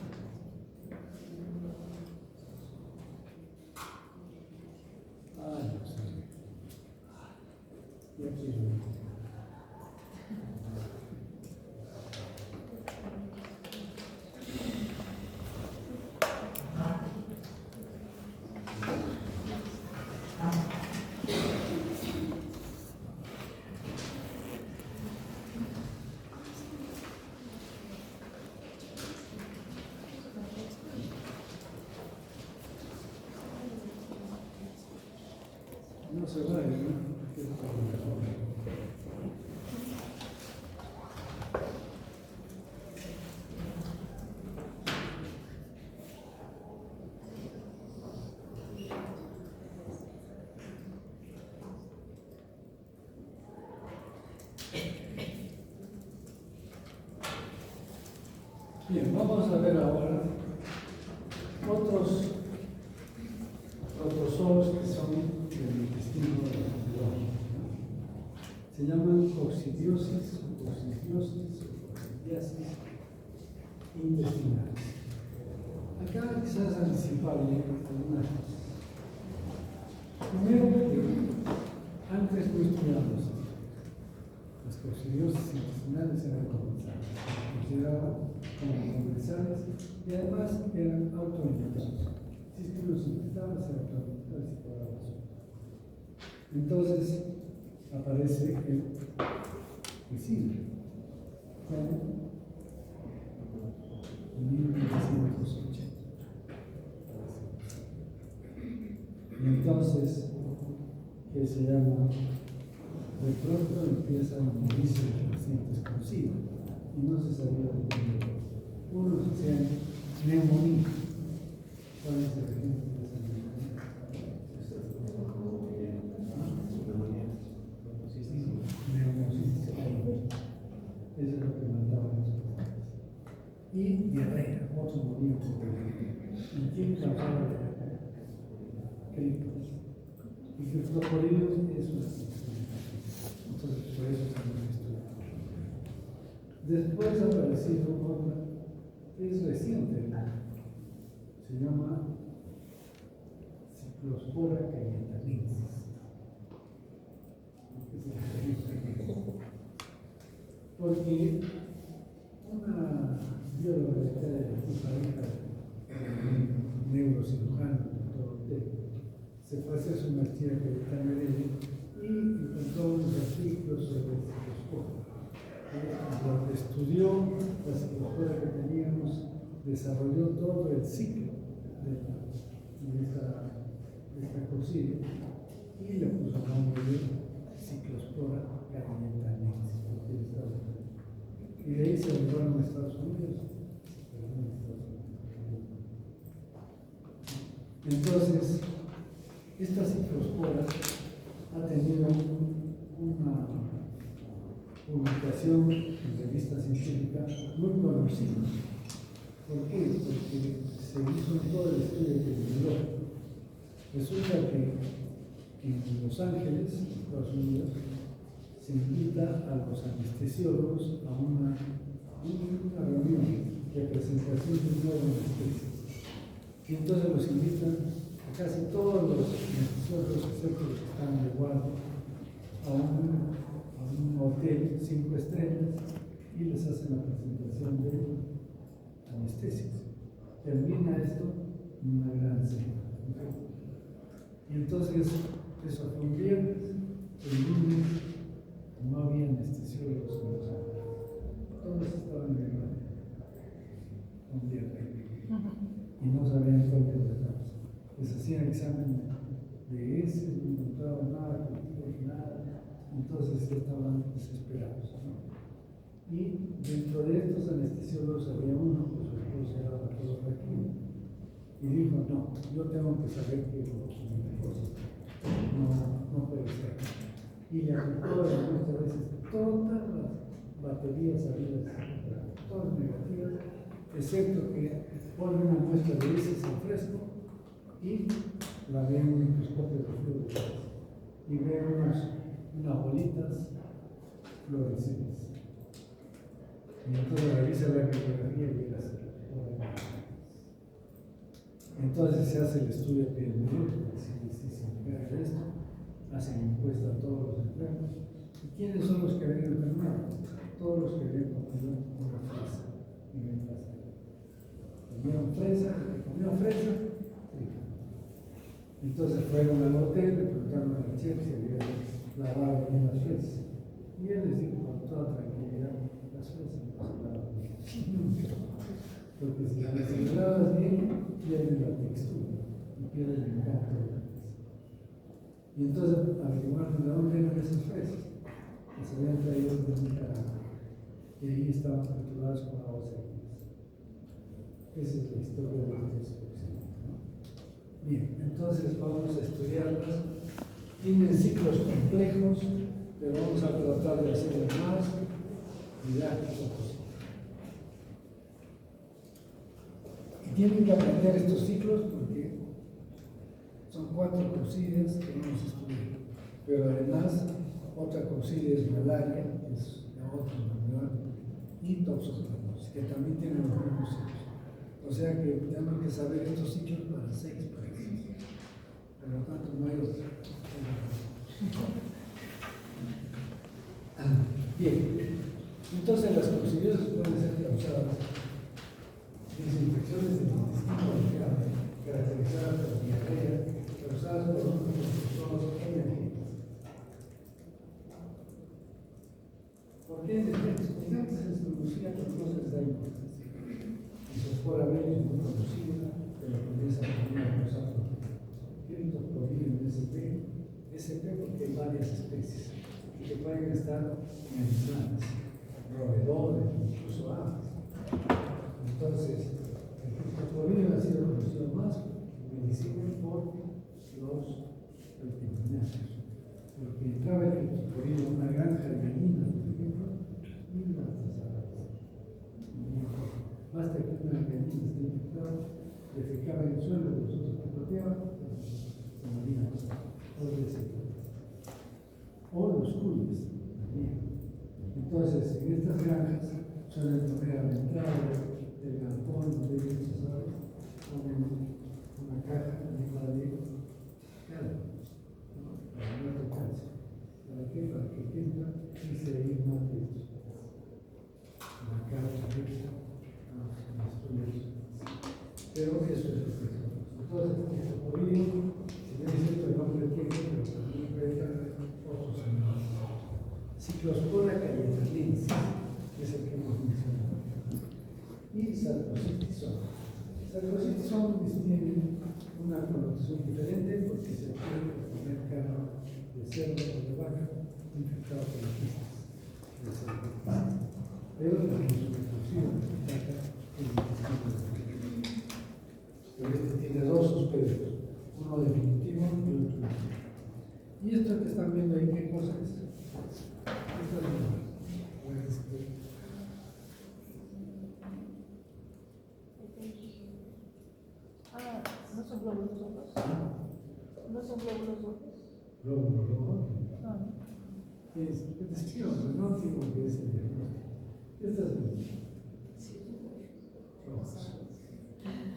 Ay, no sé. Y aquí no se va, ¿no? Bien, vamos a ver ahora otros protozoos que son del intestino delgado. Se llaman coccidiosis intestinales. Acá quizás anticiparle algunas cosas. Primero, antes no estudiamos. Las coccidiosis intestinales eran consideradas como comensales y además eran autoinmutables. Si es que los infectaban, se autoinmutables y toda la razón. Entonces aparece el SIDA. En 1980. Y entonces, ¿qué se llama? De pronto empiezan a morirse los pacientes con SIDA y no se sabía de dónde. Unos decían neumonía. ¿Cuál es el ejemplo de esa neumonía? Neumocitis. Eso es lo que mataban a los pacientes. Y diarrea, otro morían por diarrea. ¿Y quién causaba la diarrea? Criptos. Y criptosporidios es una infección. Entonces, por eso se nos estudia. Después ha aparecido otra, es reciente, se llama Cyclospora cayetanensis. Porque una bióloga de mi pareja, un neurocirujano, doctor Ortega, se fue a hacer su maestría acreditada en Medellín y encontró unos artículos sobre ciclospora. Cuando estudió la ciclospora que teníamos, desarrolló todo el ciclo de esta cocina y le puso el nombre de Cyclospora cayetanensis. Y de ahí se llevaron a Estados Unidos. Entonces, esta ciclospora ha tenido una publicación en revista científica muy conocida. ¿Por qué? Porque se hizo todo el estudio epidemiológico. Resulta que en Los Ángeles, Estados Unidos, se invita a los anestesiólogos a una reunión de presentación de un nuevo anestesio. Y entonces los invitan a casi todos los anestesiólogos, excepto los que están de guardia, a un hotel 5 estrellas y les hacen la presentación de anestesias. Termina esto en una gran cena. Y entonces, eso fue un viernes, el lunes no había anestesiólogos en Los Ángeles. Todos estaban en el baño, con diarrea. Y no sabían cuál era la causa. Les hacían examen de ese, no encontraban nada contigo, nada, entonces ya estaban desesperados, ¿no? Y dentro de estos anestesiólogos había uno, pues su esposo era doctor Joaquín, y dijo, no, yo tengo que saber qué es lo que me pasa, no puede ser. Y le aplicó muchas veces todas las baterías habidas, todas negativas, excepto que pone una muestra de heces al fresco y la ve en un microscopio de flujo y ve unas bolitas fluorescentes. Y entonces revisa la radiografía y llega a ser. Entonces se hace el estudio epidemiológico, si se encarga de esto, hacen encuesta a todos los enfermos. ¿Y quiénes son los que habían enfermado? Todos los que habían comido una fresa en el pastel. Comieron fresa, trigo. Entonces fueron al hotel, le preguntaron al chef si había lavado bien las fresas. Y él les dijo con toda tranquilidad, las fresas no se lavan bien. Porque si las lavas bien, pierden la textura y pierden el encanto de la fresa. Y entonces averiguaron de dónde eran esas fresas, que se habían traído de Nicaragua, y ahí estaban cultivadas con aguas servidas. Esa es la historia de la destrucción, ¿no? Bien, entonces vamos a estudiarlas. Tienen ciclos complejos, pero vamos a tratar de hacerlo más didáctico posible. Y tienen que aprender estos ciclos porque son 4 cocidias que vamos a estudiar. Pero además, otra cocidia es malaria, que es la otra enfermedad, y toxoplasmosis, que también tienen los mismos ciclos. O sea que tenemos que saber estos ciclos para 6 países. Por lo tanto, no hay otro. Bien, entonces las cocidiosas pueden ser causadas desinfecciones del intestino delgado, caracterizadas por diarrea, causadas por unos procesos energéticos. ¿Por qué antes se introducía con cosas de ahí? Isofora belli es muy conocida, pero comienza a poner a usar Cryptosporin SP porque hay varias especies y que pueden estar en animales, roedores, incluso aves. Entonces, el Cryptosporin ha sido conocido más en medicina por los veterinarios, porque entraba el Cryptosporin en una granja de gallinas, por ejemplo, y las desaparecía. Basta que una gallina esté infectada, defecaba en el suelo, los otros picoteaban, se morían o los cules también. Entonces, en estas granjas suelen poner a la entrada del galpón donde ellos se saben, ponen una caja llena de caldo, ¿no? Para no tocarse. ¿Para qué? Para que tenga y se ir más de estos. La caja directa a los estudios. Pero eso es lo que son. Entonces, el polígono, si bien es cierto el nombre tiene, pero también puede tener otros animales. Ciclospora cayetalensis, que es el que hemos mencionado. Y Sarcositizón. Sarcositizón tiene una connotación diferente porque se puede comer carne de cerdo o de vaca infectada por las quistes de cerdo. Pero la insuficiencia ataca el intestino de la vaca. Pero este tiene 2 hospederos, uno definitivo y otro definitivo. ¿Y esto que están viendo ahí qué cosa es? Esto es ¿no son glóbulos rojos? ¿No son glóbulos rojos? glóbulo rojo. No. Es descripción, no digo que es el diagnóstico. Estas son rojas.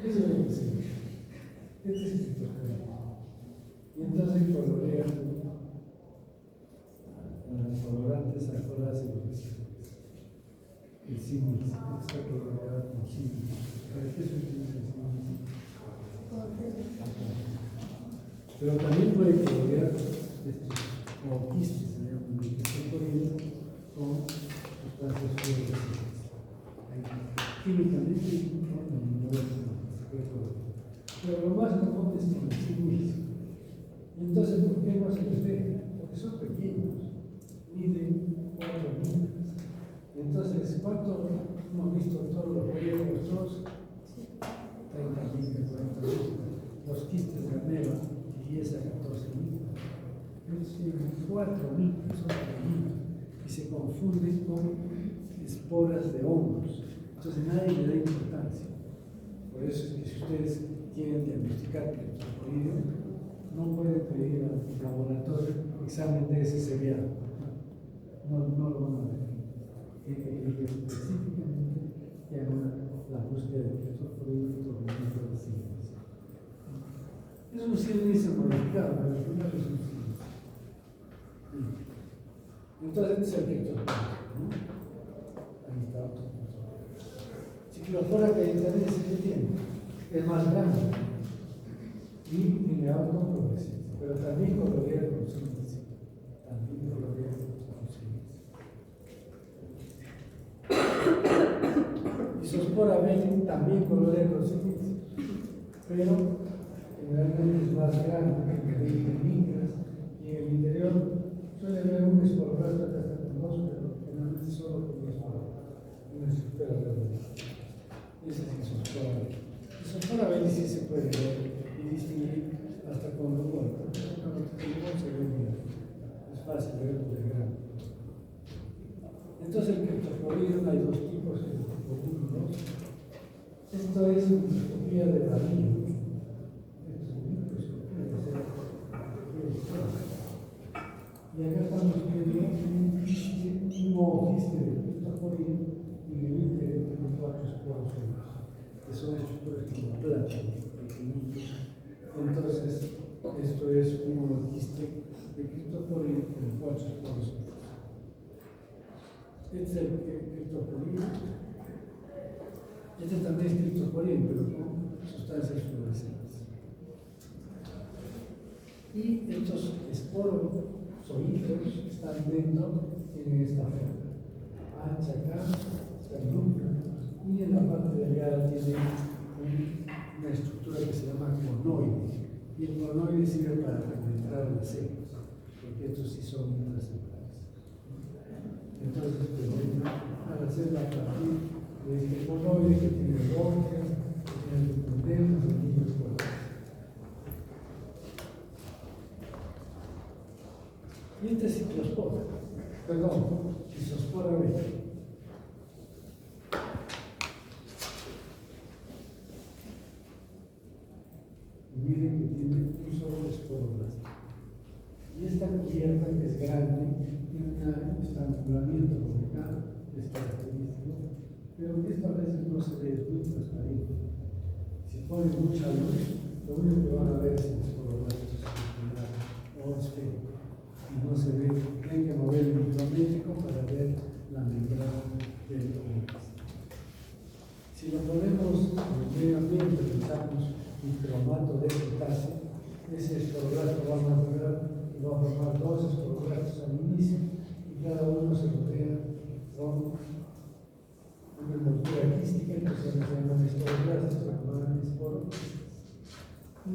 Eso es lo que se ve. Este es el citocromo. Y entonces colorean colorantes a colas y lubricantes. El símbolo está coloreado con símbolo. ¿Para qué se utiliza el símbolo? Pero también puede colorear como quistes, se llaman, que están corriendo con sustancias fluorescentes. Químicamente no se puede colorear. Pero lo más común correspondes con el símil. Entonces, ¿por qué no se les ve? Porque son pequeños, miden 4 micras. Entonces, ¿cuánto hemos visto todos los proyectos? 30 micras, 40 micras. Los quistes de ameba, 10 a 14 micras. Tienen 4 micras, son pequeñitos, y se confunden con esporas de hongos. Entonces, nadie le da importancia. Por eso es que si ustedes quieren diagnosticar Cryptosporidium, no pueden pedir al laboratorio examen de SCBA. No lo van a ver. Tienen que pedir específicamente que hagan la búsqueda de Cryptosporidium y tratamiento de síndromes. Es un síndrome modificado, pero al final es un síndrome. Entonces, este es el Cryptosporidium, ¿no? Ahí está otro. Ciclospora que también se tiene, es más grande y tiene autofluorescencia, pero también colorea con síntesis. También colorea con síntesis. Isospora Bellin también colorea con síntesis, pero generalmente es más grande, que 20 micras, y en el interior suele haber un esporoblasto que hasta con 2, pero generalmente solo con 2 una estructura redonda. Esa es Isospora Bellin. Isospora Bellin sí se puede ver y distinguir hasta con los cuerpos. Cuando se ve bien, es fácil ver por el grano. Entonces, el Cryptosporidium hay dos tipos, el tipo 1 y 2. Esto es microscopía de Barilla. Esto es microscopía de Barilla. Y acá estamos viendo un nuevo quiste de Cryptosporidium y el interior de 4 esporos que son estructuras como plátanos pequeñitos. Entonces, esto es un nuevo quiste de Cryptosporidium con 4 esporos. Este es el Cryptosporidium. Este también es Cryptosporidium, pero con sustancias fluorescentes. Y estos esporos solitarios están dentro en esta forma. Ancha acá, está el núcleo, y en la parte de allá tiene una estructura que se llama conoide. Y el conoide sirve para penetrar las células, porque estos sí son intracelulares. Entonces, para hacer la partir de este conoide que tiene bronquias, que tiene dependencias, anillos cuadrados. Y este es ciclospora, perdón, Isospora Bellin. Y miren que tiene un solo esporoblasto. Y esta cubierta, que es grande, tiene un estrangulamiento por acá, es característico, pero que esta veces no se ve, es muy transparente. Si ponen mucha luz, lo único que van a ver es el esporoblasto circular o esférico. Y no se ve, tienen que mover el micrométrico para ver la membrana del cobre. Si lo ponemos en el medio ambiente, utilizamos un cromato de potasio, ese esporoblasto va a madurar y va a formar 2 esporoblastos al inicio y cada uno se rodea con una envoltura quística, entonces se llaman esporoblastos, se llaman esporoblastos. Y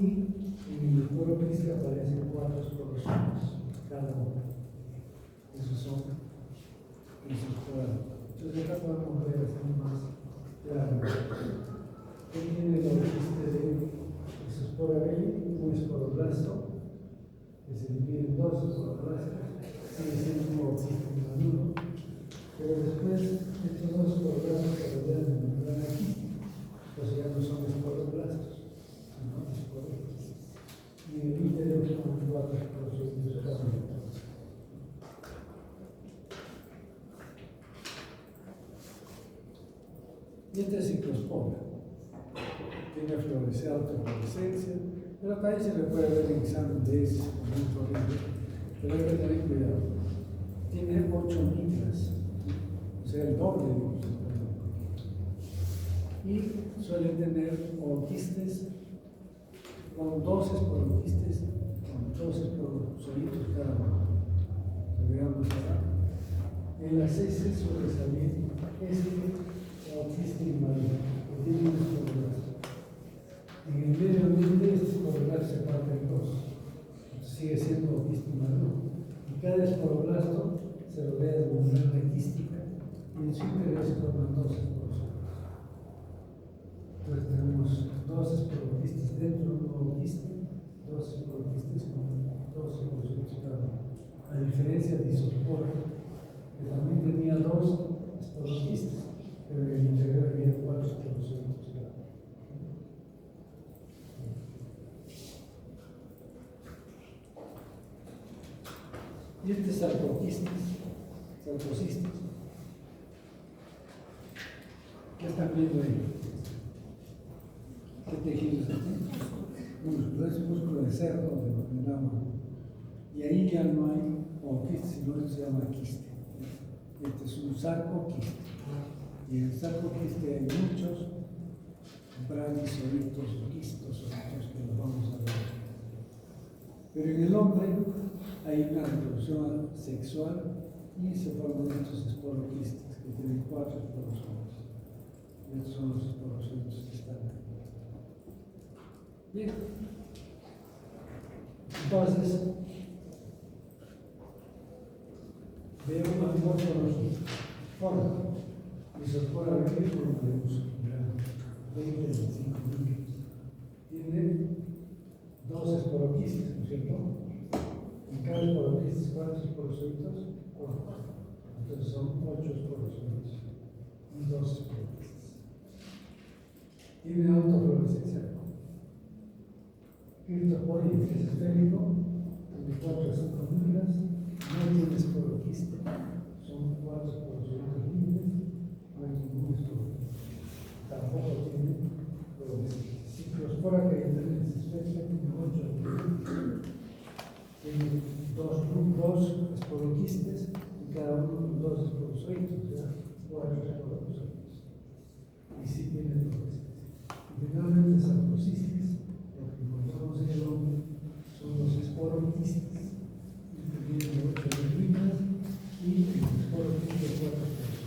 en el poro quístico aparecen 4 esporocitos. Cada uno. Esos son esos cuadros. Entonces acá podemos ver así más claro. ¿Qué tiene el quiste de Isospora Bellin? Un esporoblasto que se divide en 2 esporoblastos, sigue siendo un nuevo quiste maduro, pero después estos 2 esporoblastos se rodean de membrana quística, entonces ya no son esporoblastos, sino esporoblastos. Y en el interior son 4 esporocitos cada uno. Y este es ciclospora. Tiene autofluorescencia, pero también se le puede ver en examen de ese con un horrible, pero hay que tener cuidado. Tiene 8 micras, o sea, el doble de un y suele tener quistes con 2 esporoquistes, con 2 esporocitos cada uno. Veamos acá. En las heces suele salir quiste inmaduro, que tiene un esporoblasto. En el medio ambiente este esporoblasto esporoblasto se parte en dos. Sigue siendo quiste maduro. Y cada esporoblasto se rodea de una membrana quística y en su interior se forman dos esporozoitos. Entonces tenemos dos esporoquistes dentro de un nuevo quiste, dos esporoquistes con dos esporozoitos cada uno. A diferencia de Isopor, que también tenía dos esporoquistes, pero en el interior había cuatro esporozoitos cada uno. Y este es sarcoquistes, sarcocistes. ¿Qué están viendo ahí? ¿Qué tejido es este? Músculo, es músculo de cerdo, de la mano. Y ahí ya no hay quiste, sino esto se llama quiste. Este es un sarcoquiste. Y en el sarcoquiste hay muchos brachiolitos o quistosolitos que los vamos a ver. Pero en el hombre hay una reproducción sexual y se forman estos esporoquistes que tienen cuatro esporozoitos. Y estos son los esporozoitos que están ahí. Bien. Entonces, veo una morfología. Isopora vivir como vemos, 20-25 milímetros. Tiene dos esporoquistes, ¿no es cierto? En cada esporoquistes, ¿cuántos esporozoitos? 4. Entonces son 8 esporozoitos y 2 esporoquistes. Tiene autofluorescencia. Criptosporio, que es esférico, de 4 a 5 núcleos, no tiene esporoquiste, son 4 esporozoitos libres, no hay ningún esporoquiste. Tampoco tiene fluorescencia. Ciclospora, que también es esférica, tiene 8 tiene dos esporoquistes y cada uno con 2 esporozoitos, o sea, 4 esporozoitos. Y sí tiene fluorescencia. Y finalmente, sarcocistes, lo que encontramos en el hombre son los esporoquistes, que tienen 8 membranas y el esporoquiste 4 esporozoitos.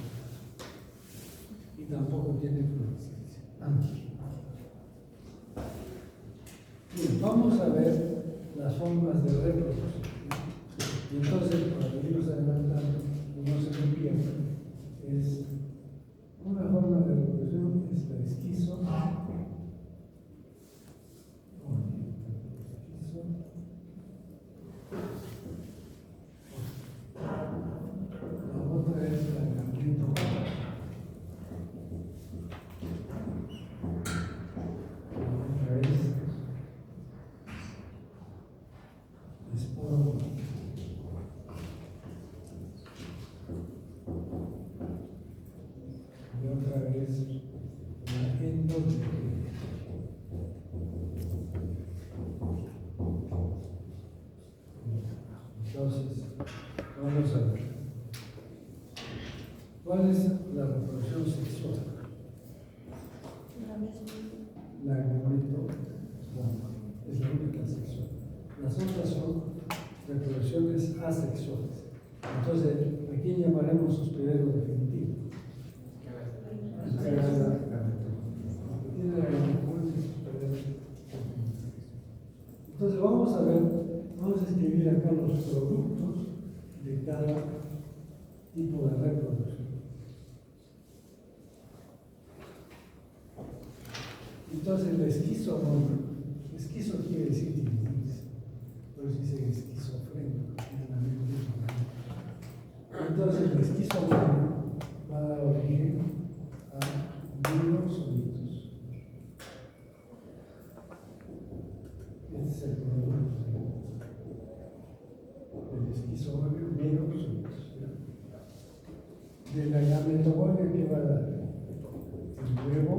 Y tampoco tiene fluorescencia. Bien, vamos a ver las formas de reproducción. Y entonces, para irnos adelantando, no se me pierda, es una forma de reproducción, es la esquizo. La otra es la gamito. La otra es esporo. Y otra vez la endotelium. Entonces, vamos a ver. ¿Cuál es la reproducción sexual? La misma. La gamito es la única sexual. Las otras son reproducciones asexuales. Entonces, ¿a quién llamaremos hospedero definitivo? Entonces vamos a ver, vamos a escribir acá los productos de cada tipo de reproducción. Entonces el esquizo quiere decir timidez, por eso dice esquizofrénico. Entonces el esquizo va a dar origen a neurosolitos. Este es el producto del esquizoide, neurosolitos. De la gametogonia, ¿qué va a dar? El huevo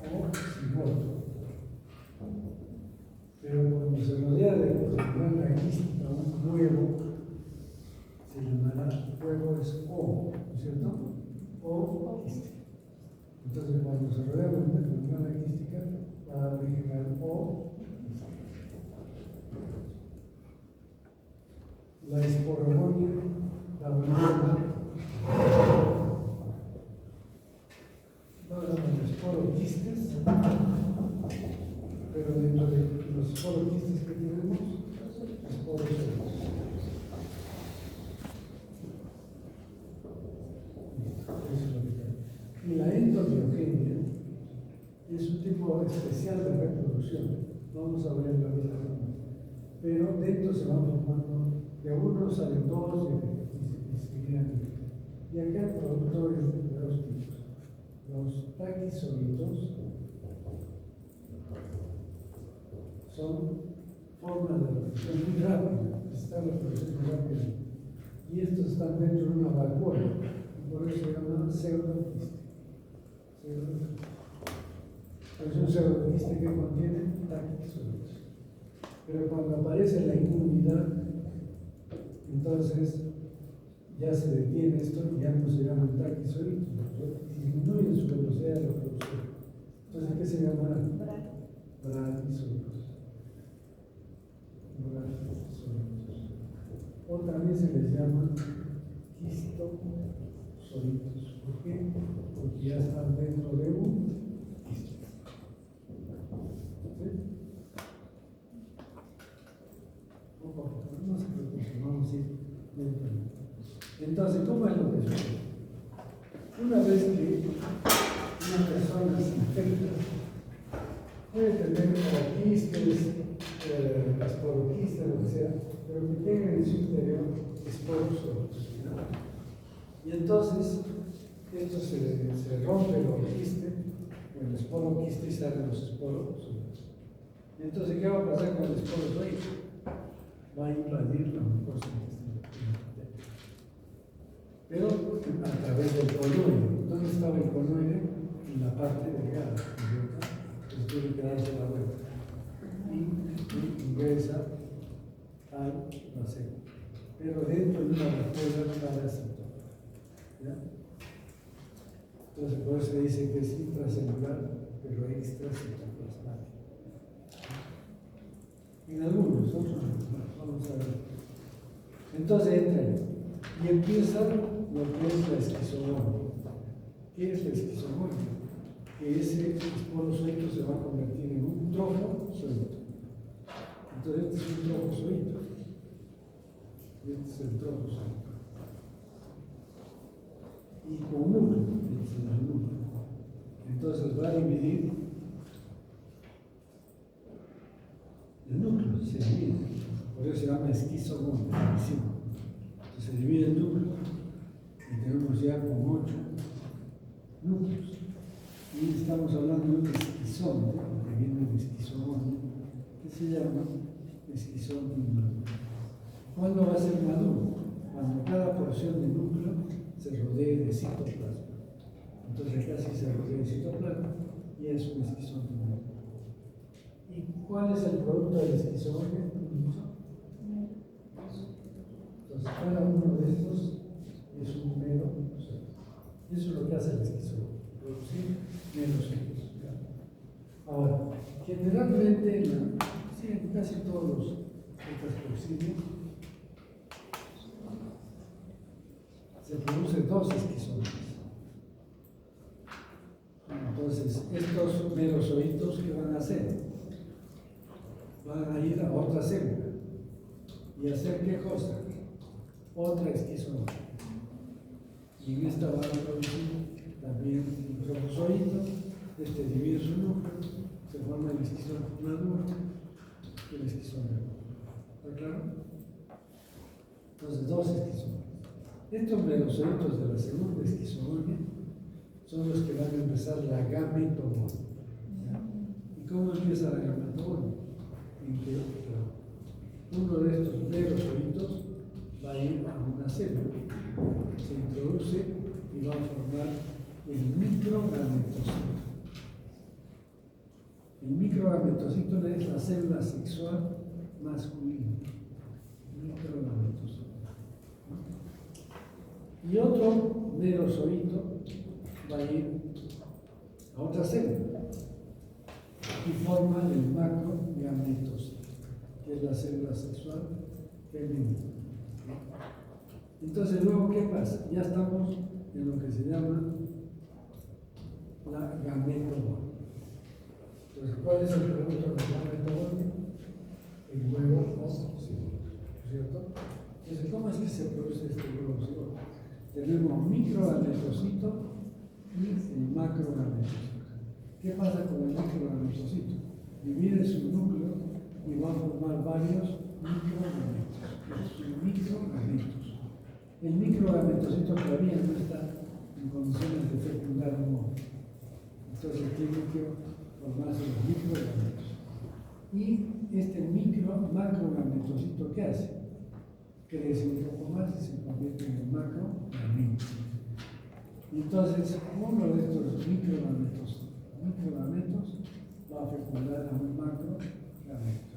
o cigoto. Pero cuando se rodea de membrana quística un huevo, se llamará huevo es O, ¿no es cierto? O quística. Entonces, cuando se rodea de membrana quística, va a dar origen al O quística. La esporogonia, la membrana, va a dar esporoquistes, pero dentro de los esporoquistes tipo especial de reproducción. Vamos a ver la vida. Pero dentro se van formando, de uno salen dos y se crean. Y acá el producto es de dos tipos. Los taquizoitos son formas de reproducción muy rápida, está reproducción muy rápida. Y estos están dentro de una vacuola, y por eso se llama pseudoquiste. Es un pseudoquiste que contiene taquizoides. Pero cuando aparece la inmunidad, entonces ya se detiene esto y ya no se llaman taquizoides, disminuyen su velocidad de reproducción. Entonces, ¿qué se llama? Bradizoides. O también se les llama quistozoides. ¿Por qué? Porque ya están dentro de un quisto. ¿Sí? Poco a poco, no se preocupen, vamos a ir lentamente. Entonces, ¿cómo es lo que sucede? Una vez que una persona se infecta, puede tener quistes, esporoquistes, lo que sea, pero que tenga en su interior esporos. Y entonces, esto se rompe el quiste, el esporoquiste y salen los esporos. Entonces, ¿qué va a pasar con el esporozoide? Va a invadir la mucosa intestinal. Pero a través del conoide. ¿Dónde estaba el conoide? En la parte delgada. Entonces tiene que darse la vuelta. Y ingresa al vacío. Pero dentro de una vacuola parasitótica. ¿Ya? Entonces por eso se dice que es intracelular, pero extracitoplasmático. En algunos, otros no. Vamos a ver. Entonces entra ahí. Y empieza lo que es la esquizomonia. ¿Qué es la esquizomonia? Que ese esporozoito se va a convertir en un trofozoito. Entonces este es un trofozoito. Este es el trofozoito. Y con núcleo, este es el núcleo. Entonces va a dividir el núcleo, se divide. Por eso se llama esquizomonia. Se divide el núcleo y tenemos ya como 8 núcleos. Y estamos hablando de un esquizón, que viene de esquizomonia, que se llama esquizón inmaduro. ¿Cuándo va a ser maduro? Cuando cada porción de núcleo se rodee de citoplasma. Entonces casi se rodea de citoplasma y es un esquizón inmaduro. ¿Y cuál es el producto de la esquizomonia? Entonces, cada uno de estos es un mero zoito. Eso es lo que hace el esquizoide, producir merozoitos. Ahora, generalmente en casi todos los tetrasploxidios se producen 2 esquizoides. Entonces, estos merozoitos, ¿qué van a hacer? Van a ir a otra célula. ¿Y hacer qué cosa? Otra esquizomonia. Y en esta va a producir también un trofozoito, este divide su núcleo, se forma el esquizón maduro y el esquizón maduro. ¿Está claro? Entonces, 2 esquizomonias. Estos merozoitos de la segunda esquizomonia son los que van a empezar la gametomonia. ¿Y cómo empieza la gametomonia? En que uno de estos merozoitos va a ir a una célula, se introduce y va a formar el microgametocito. El microgametocito es la célula sexual masculina. Microgametocito. Y otro merozoito va a ir a otra célula y forma el macrogametocito, que es la célula sexual femenina. Entonces, luego, ¿qué pasa? Ya estamos en lo que se llama la gametomonia. Entonces, ¿cuál es el producto de la gametomonia? El huevo ocígoto, ¿cierto? Entonces, ¿cómo es que se produce este huevo ocígoto? Tenemos microgametocito y el macrogametocito. ¿Qué pasa con el microgametocito? Divide su núcleo y va a formar varios microgametos. El microgametocito todavía no está en condiciones de fecundar un óvulo. Entonces tiene que formarse los microgametos. Y este macrogametocito, ¿qué hace? Crece un poco más y se convierte en el macrogameto. Y entonces uno de estos microgametos va a fecundar a un macrogameto.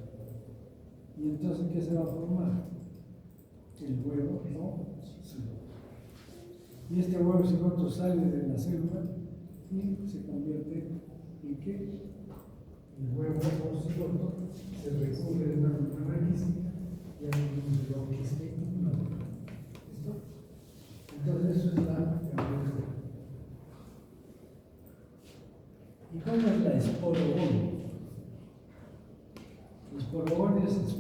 Y entonces, ¿qué se va a formar? El huevo o cigoto. Y este huevo cigoto sale de la célula y se convierte en que el huevo o cigoto se recubre de una membrana quística y hay un cigoto quístico inmaduro. ¿Listo? Entonces, eso es la gametología. ¿Y cómo es la esporogón? La esporogón es eso.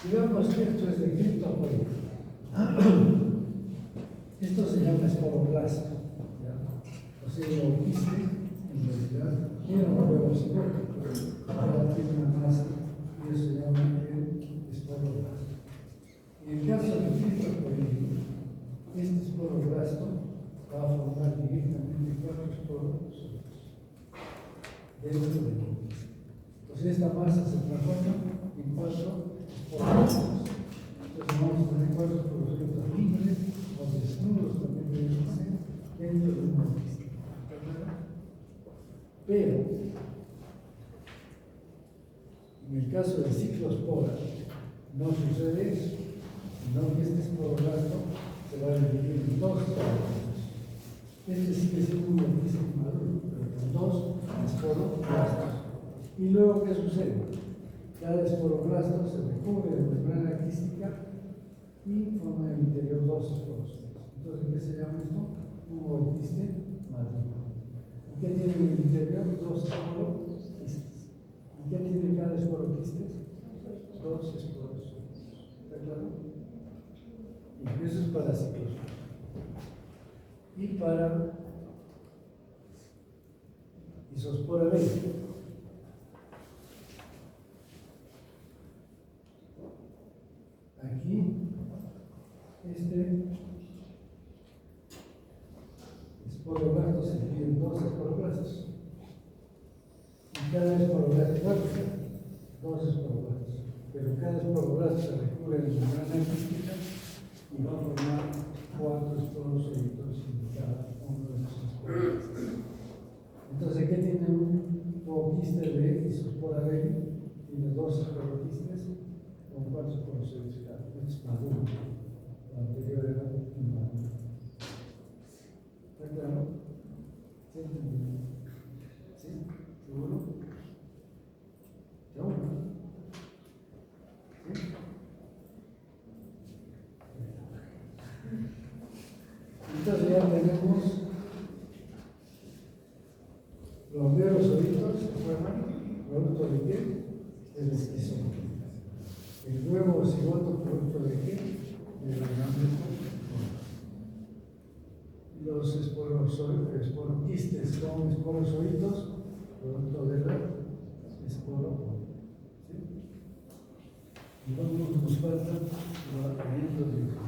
Digamos que esto es de criptopoide. Esto se llama esporoblasto. O sea, lo quiste, en realidad, era un huevo cigoto. Ahora tiene una masa y eso se llama el esporoblasto. En el caso de criptopoide, este esporoblasto va a formar directamente 4 esporos dentro del quiste. Entonces esta masa se transforma en 4 esporoblastos. Entonces vamos a tener 4 esporoblastos libres o desnudos también deben ser dentro de un quiste. Pero en el caso de ciclospora no sucede eso, sino que este esporoblasto se va a dividir en 2 esporoblastos. Este sigue siendo un organismo maduro, pero con 2 esporoblastos. Y luego, ¿qué sucede? Cada esporoblasto se recubre de membrana quística y forma en el interior 2 esporocitos. Entonces, ¿qué se llama esto? Un ovoquiste maduro. ¿Y qué tiene en el interior? 2 esporoquistes. ¿Y qué tiene cada esporoquiste? 2 esporocitos. ¿Está claro? Y eso es para ciclos. Y para isospora B. Aquí, este esporoblasto se divide en 2 esporoblastos. Y cada esporoblasto, ¿cuánto? 2 esporoblastos. Pero cada esporoblasto se recubre de membrana quística y va a formar 4 esporocitos en cada uno de esos esporoblastos. Entonces, ¿qué tiene un ovoquiste de isospora B? Tiene 2 esporoquistes con 4 esporocitos cada. Es maduro. Lo anterior era inmaduro. ¿Está claro? ¿Sí? ¿Sí? ¿Seguro? ¿Seguro? ¿Sí? Entonces ya tenemos los meros solitos que forman producto de qué? El esquizoma. El huevo cigoto, producto de qué? De la gameto. Los esporoquistes son esporozoitos, producto de la esporo. ¿Sí? Y luego nos falta la endodiogenia.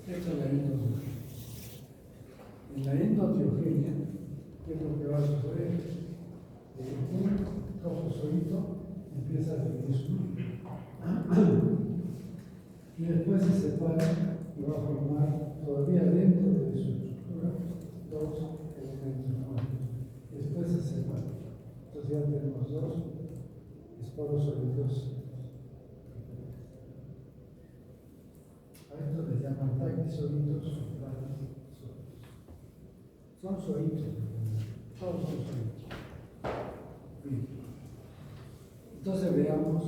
Esto es la endodiogenia. En la endodiogenia, ¿qué es lo que va a suceder? Un trofozoito empieza a dividir su núcleo. Y después se separa y va a formar todavía dentro de su estructura 2 elementos nuevos. Después se separa. Entonces ya tenemos 2 esporosolitos. A estos les llaman taquisolitos o platisolitos. Son solitos, todos son solitos. Bien. Entonces veamos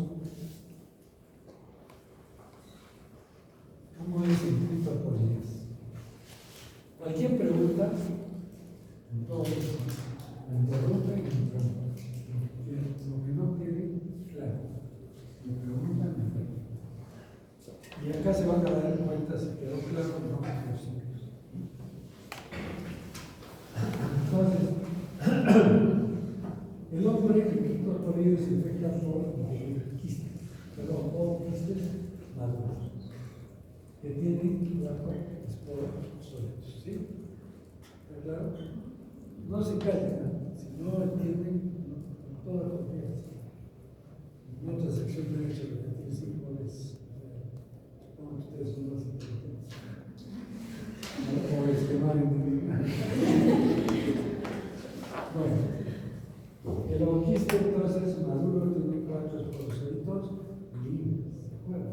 cómo es el criptopoides. Cualquier pregunta, entonces, me interrumpen y me preguntan. Lo que no quede claro, me preguntan, me preguntan. Y acá se van a dar cuenta si quedó claro o no los signos. ello se infecta por quistes, perdón, por quistes maduros, que tienen 4 esporos sólidos, ¿sí? ¿Está claro? No se callen, ¿no? Si no entienden, con toda confianza. En otra sección de derecho repetir 5 veces. Supongo que ustedes son más inteligentes. O esquemar individual. Bueno, el onquiste entonces maduro tiene 4 esporocitos libres, ¿de acuerdo?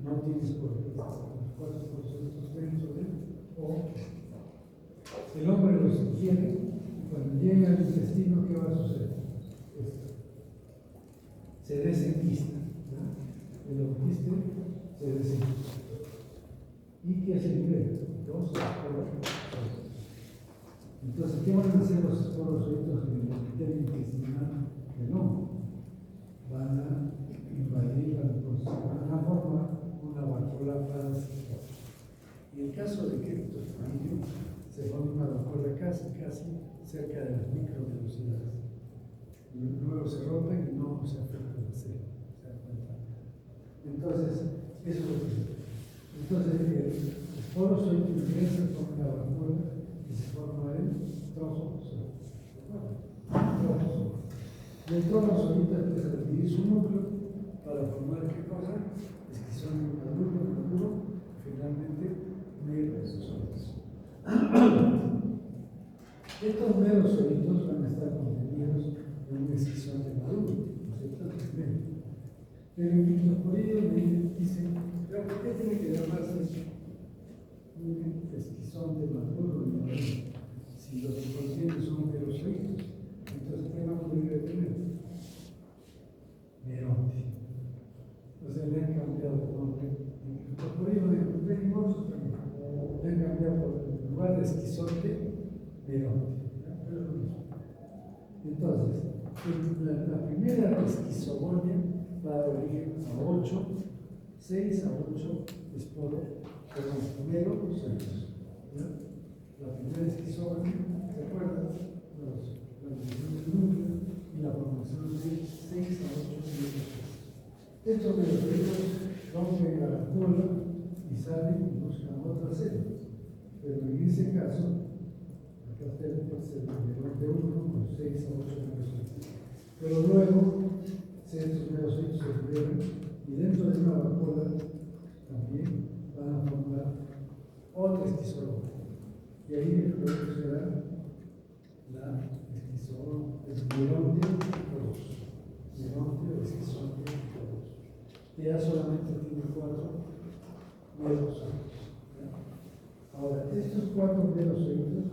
No tiene esporocitos, los 4 esporocitos dentro de o el hombre los ingiere y cuando llega al intestino, ¿qué va a suceder? Esto. Se desenquista, ¿no? El onquiste se desenquista. ¿Y qué se libera? 2 esporos. Entonces, ¿qué van a hacer los esporos en el epitelio intestinal del hongo? Van a invadir la mucosa, van a formar una vacuola parasitaria. Y en el caso de Cryptosporidium, se forma una vacuola casi cerca de las microvelocidades. Luego se rompen y no se afecta la célula. ¿Se dan cuenta? Entonces, eso es lo que sucede. Entonces, el esporozoito ingresa con la vacuola y se forma el trombozoito. Y el trombozoito empieza a dividir su núcleo para formar ¿qué cosa? Esquizón maduro, finalmente merozoitos. Estos merozoitos van a estar contenidos en un esquizón de maduro, ¿no es cierto? Pero en Cryptosporidium me dicen, ¿pero por qué tiene que llamarse un esquizón de maduro y maduro? Si los que contienen son merozoitos, entonces ¿qué vamos a tener? Meronte. O sea, le han cambiado el nombre. En Cryptosporidium le han cambiado por en lugar de esquizonte, meronte. Pero es lo mismo. Entonces, la primera esquizogonia va a dar origen a 6 a 8 esporos con merozoitos. La primera esquizogonia, ¿se acuerdan? La división del núcleo y la formación de 6 a 8 merozoitos. Estos merozoitos rompen la vacuola y salen y buscan otras células. Pero en ese caso, acá está el meronte 1 con 6 a 8 merozoitos. Pero luego, estos merozoitos se liberan y dentro de una vacuola también van a formar otra esquizogonia. Y ahí el producto será la esquizogonia, el meronte 2. Meronte o esquizogonia 2. Que ya solamente tiene 4 merozoitos. Ahora, estos 4 merozoitos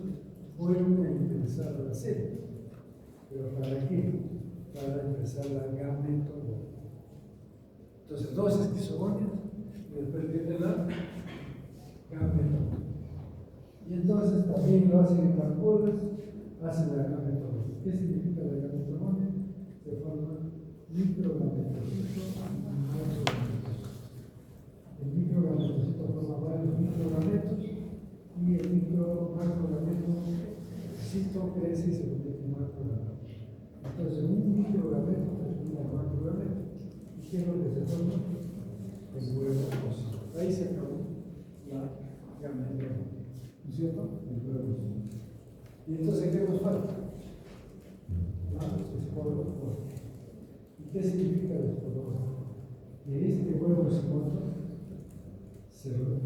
vuelven a ingresar a la célula. ¿Pero para qué? Para empezar la gametología. Entonces, 2 esquizogonias y después viene la gametología. Y entonces también lo hacen en vacuolas, hacen la gametología. ¿Qué significa la gametología? Se forman microgametocitos y macrogametocitos. El microgametocito forma varios microgametos y el macrogametocito crece y se convierte en macrogameto. Entonces, un microgameto termina en macrogameto. ¿Y qué es lo que se forma? El huevo óseo. Ahí se acabó la gametología. ¿No es cierto? El huevo óseo. Y entonces, ¿qué nos falta? Esporo. ¿Y qué significa el esporo? Que este huevo cigoto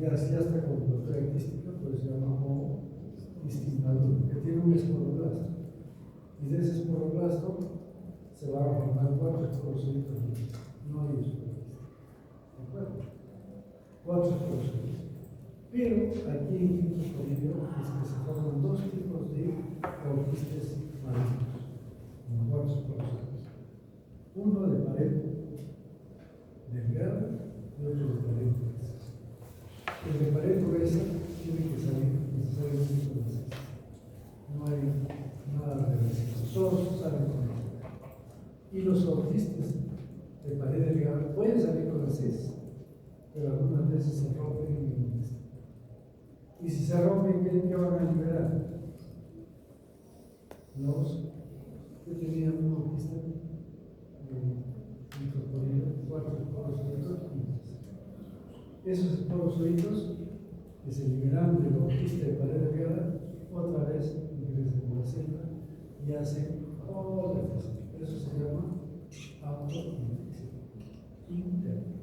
ya está con los característicos, pues se llama homoestimado, que tiene un esporoblasto. Y de ese esporoblasto se van a formar 4 esporocitos. No hay esporoblasto. ¿De acuerdo? 4 esporocitos. Pero aquí en Cryptosporidium es que se forman 2 tipos de orquistes malignos, con 4 esporocitos. Uno de pared delgada y otro de pared gruesa. El de pared gruesa tiene que salir necesariamente con las heces. No hay nada de residuos, todos salen con esto. Y los orquistes de pared delgada pueden salir con las heces, pero algunas veces se rompen en el intestino. Y si se rompen, ¿qué van a liberar? Yo tenía un orquista esos esporozoitos que se liberaron de la quiste de pared delgada, otra vez ingresan en la célula y hacen toda la fase. Eso se llama autoinfección interna.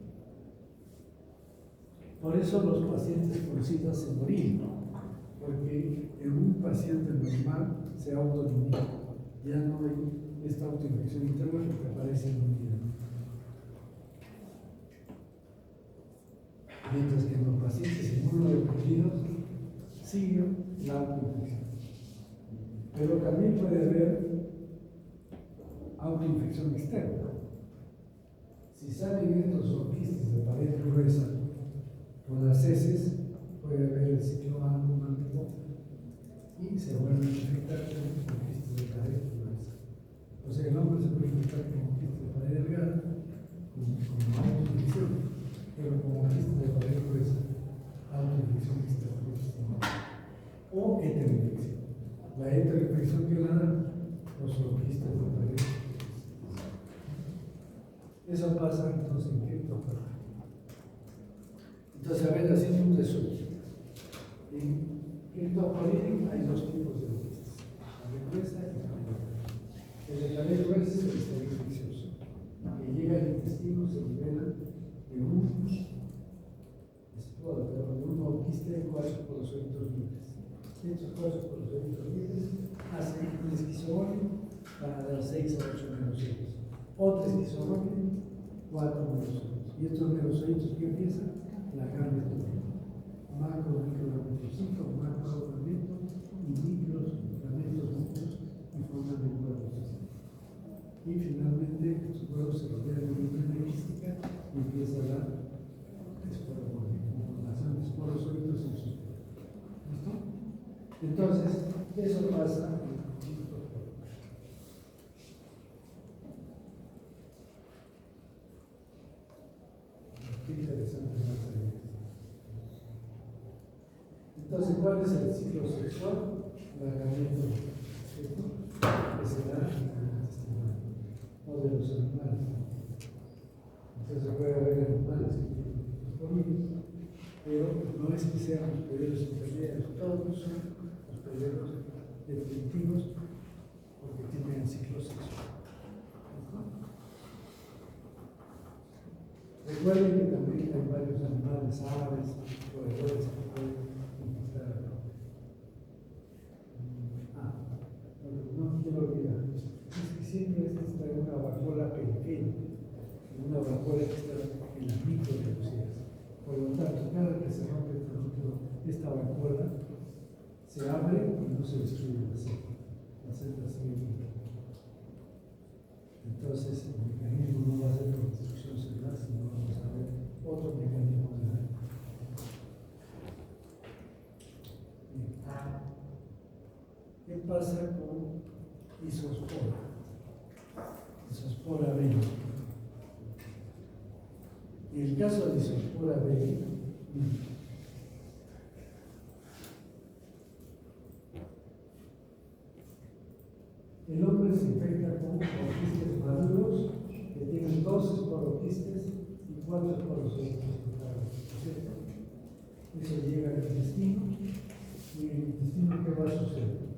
Por eso los pacientes con SIDA se morían, porque en un paciente normal se autolimita. Ya no hay esta autoinfección interna que aparece en un día. Mientras que en los pacientes inmunodeprimidos sigue la autoinfección. Pero también puede haber autoinfección externa. Si salen estos orquistes de pared gruesa por las heces, puede haber el ciclo angulante y se vuelven a infectar con orquistes de pared gruesa. O sea, el hombre se puede infectar con orquistes de pared delgada, como autoinfección, pero como orquistes de pared gruesa, autoinfección externa. O heteroinfección. La heteroinfección que la dan los orquistes de pared gruesa. Eso pasa entonces en criptoporina. Entonces, a ver, haciendo un resumen. En criptoporina hay dos tipos de orquistes: pared gruesa y pared delgada. El de pared gruesa es el estadio infeccioso, que llega al intestino, se libera de un orquiste de cuatro porocitos libres. Estos cuatro porocitos libres hacen un esquizoide para dar 6 a 8 melocitos. Otro esquizoide, 4 melocitos. Y estos melocitos que empiezan, la carne total. Macro, microgametiocito, macrogamento y microgamentos muchos y forman el huevo. Y finalmente, estos huevos se rodean de una membrana quística y empieza la formación de esporozoitos en sus cuerpos. ¿Listo? Entonces, eso pasa en el criptoporina. Qué interesante más allá. Entonces, ¿cuál es el ciclo sexual? La gameta, ¿cierto? Que se da en el intestino, o de los animales. Entonces puede haber animales que tienen disponibles, pero no es que sean los periodos intermedios, todos son los periodos definitivos porque tienen ciclo sexual. Recuerden que también hay varios animales, aves, roedores que pueden infectar al hombre. No quiero olvidar, es que siempre está en una vacuola periférica, en una vacuola que está en las microvelocidades. Por lo tanto, cada que se rompe esta vacuola, se abre y no se destruye la célula. La célula sigue viva. Entonces, el mecanismo no va a ser por destrucción celular, sino vamos a ver otro mecanismo de daño. ¿Qué pasa con isospora? Isospora B. En el caso de isospora B, el hombre se infecta con orquistes maduros que tienen 2 esporoquistes y 4 esporozoitos totales, ¿cierto? Eso llega al intestino y en el intestino, ¿qué va a suceder?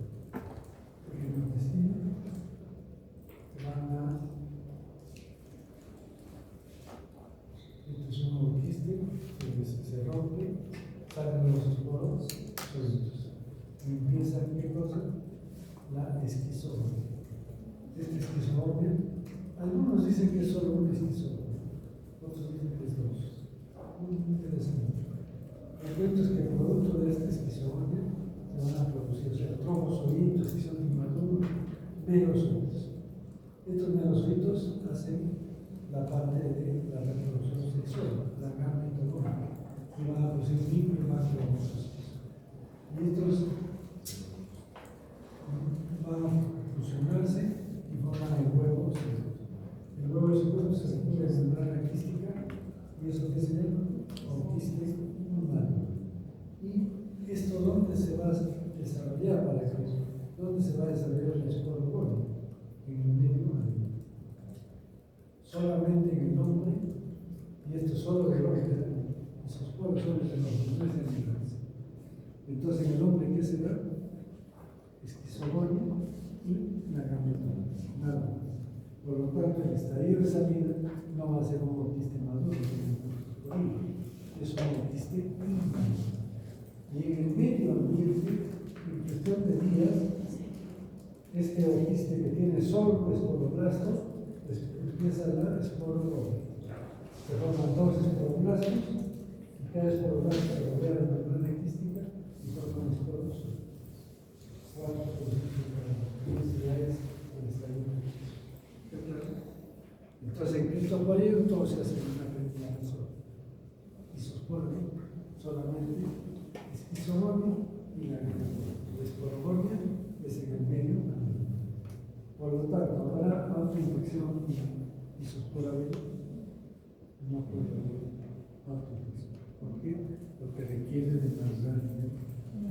En el intestino van a... Este es un orquiste que se rompe, salen los esporos solitos. Y empieza, ¿qué cosa? La esquizoide. Esta esquizoide, algunos dicen que es solo una esquizoide, otros dicen que es 2. Muy interesante. El cuento es que producto de esta esquizoide se van a producir, o sea, trofozoitos, que son inmaduros, melocitos. Estos melocitos hacen la parte de la reproducción sexual, la gametología, y van a producir micro y macrogametos. Y estos van a fusionarse y forman el huevo cigoto. El huevo cigoto se recubre en membrana quística y eso que se llama orquiste humano. Y esto, ¿dónde se va a desarrollar para eso? ¿Dónde se va a desarrollar el esporogonio? En el medio marino. Solamente en el hombre, y esto solo de los esos poros son heterógenos, no es amigas. Entonces, en el hombre, ¿qué se da? Esquizogonia y la gametona, nada más. Por lo tanto, el estadio de salida no va a ser un autista maduro, es un autista inmaduro. Y en el medio ambiente, en cuestión de días, este autista que tiene solo esporoblastos, empieza a dar esporoblastos. Se forman dos esporoblastos, y cada esporoblasto se rodea de membrana quística y forman esporos. Cuatro densidades del estadio. Entonces, en criptoporeo todo se hace en una persona. Y sus cuerpos solamente esquizogonia y la esporogonia es en el medio ambiente. Por lo tanto, habrá autoinfección y sus porabel no puede haber autoinfección. ¿Por qué? Porque requiere de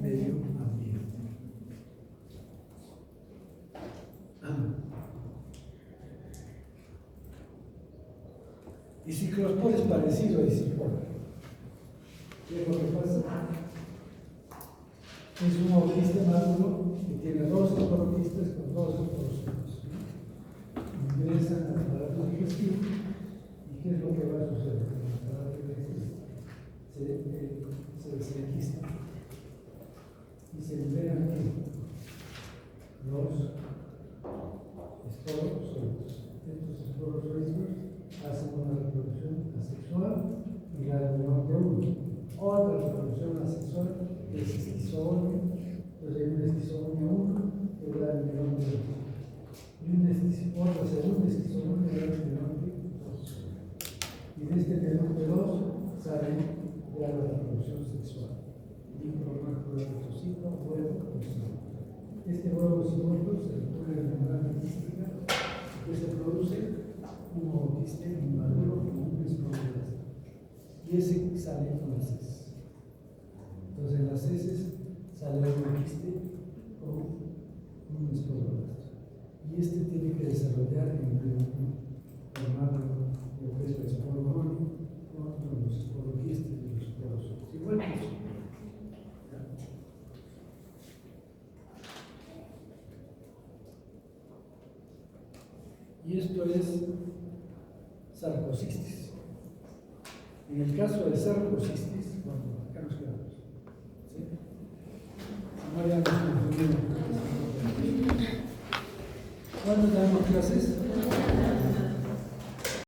medio ambiente. Y ciclospor es parecido a disipor. ¿Qué es lo que pasa? Es un autista maduro que tiene dos esporoquistas con dos esporocitos. Ingresan al aparato digestivo y ¿qué es lo que va a suceder? El aparato digestivo se desenquista y se liberan los esporos sueltos. Estos esporos sueltos hacen una reproducción asexual y la unión de uno. Otra reproducción asexual es esquizogonia. Entonces hay una esquizogonia 1 que da el melón de 2. Y otra segunda esquizogonia da el melón de 2. Y de este melón de 2 sale ya la reproducción sexual. Micromacroletocito, huevo, cocino. Este huevo cigoto se recubre en la membrana quística que se produce un autista inmaduro como un esponjoso. Y ese sale con las heces. Entonces en las heces sale un autista con un esponjoso. Y este tiene que desarrollar en el formado lo que es la esporogonia con los esporoquistas y los esporosos. Igual que eso. Y esto es sarcocistis. En el caso de sarcocistis, bueno, acá nos quedamos. ¿Sí? No ya nos confundimos. ¿Cuándo damos clases?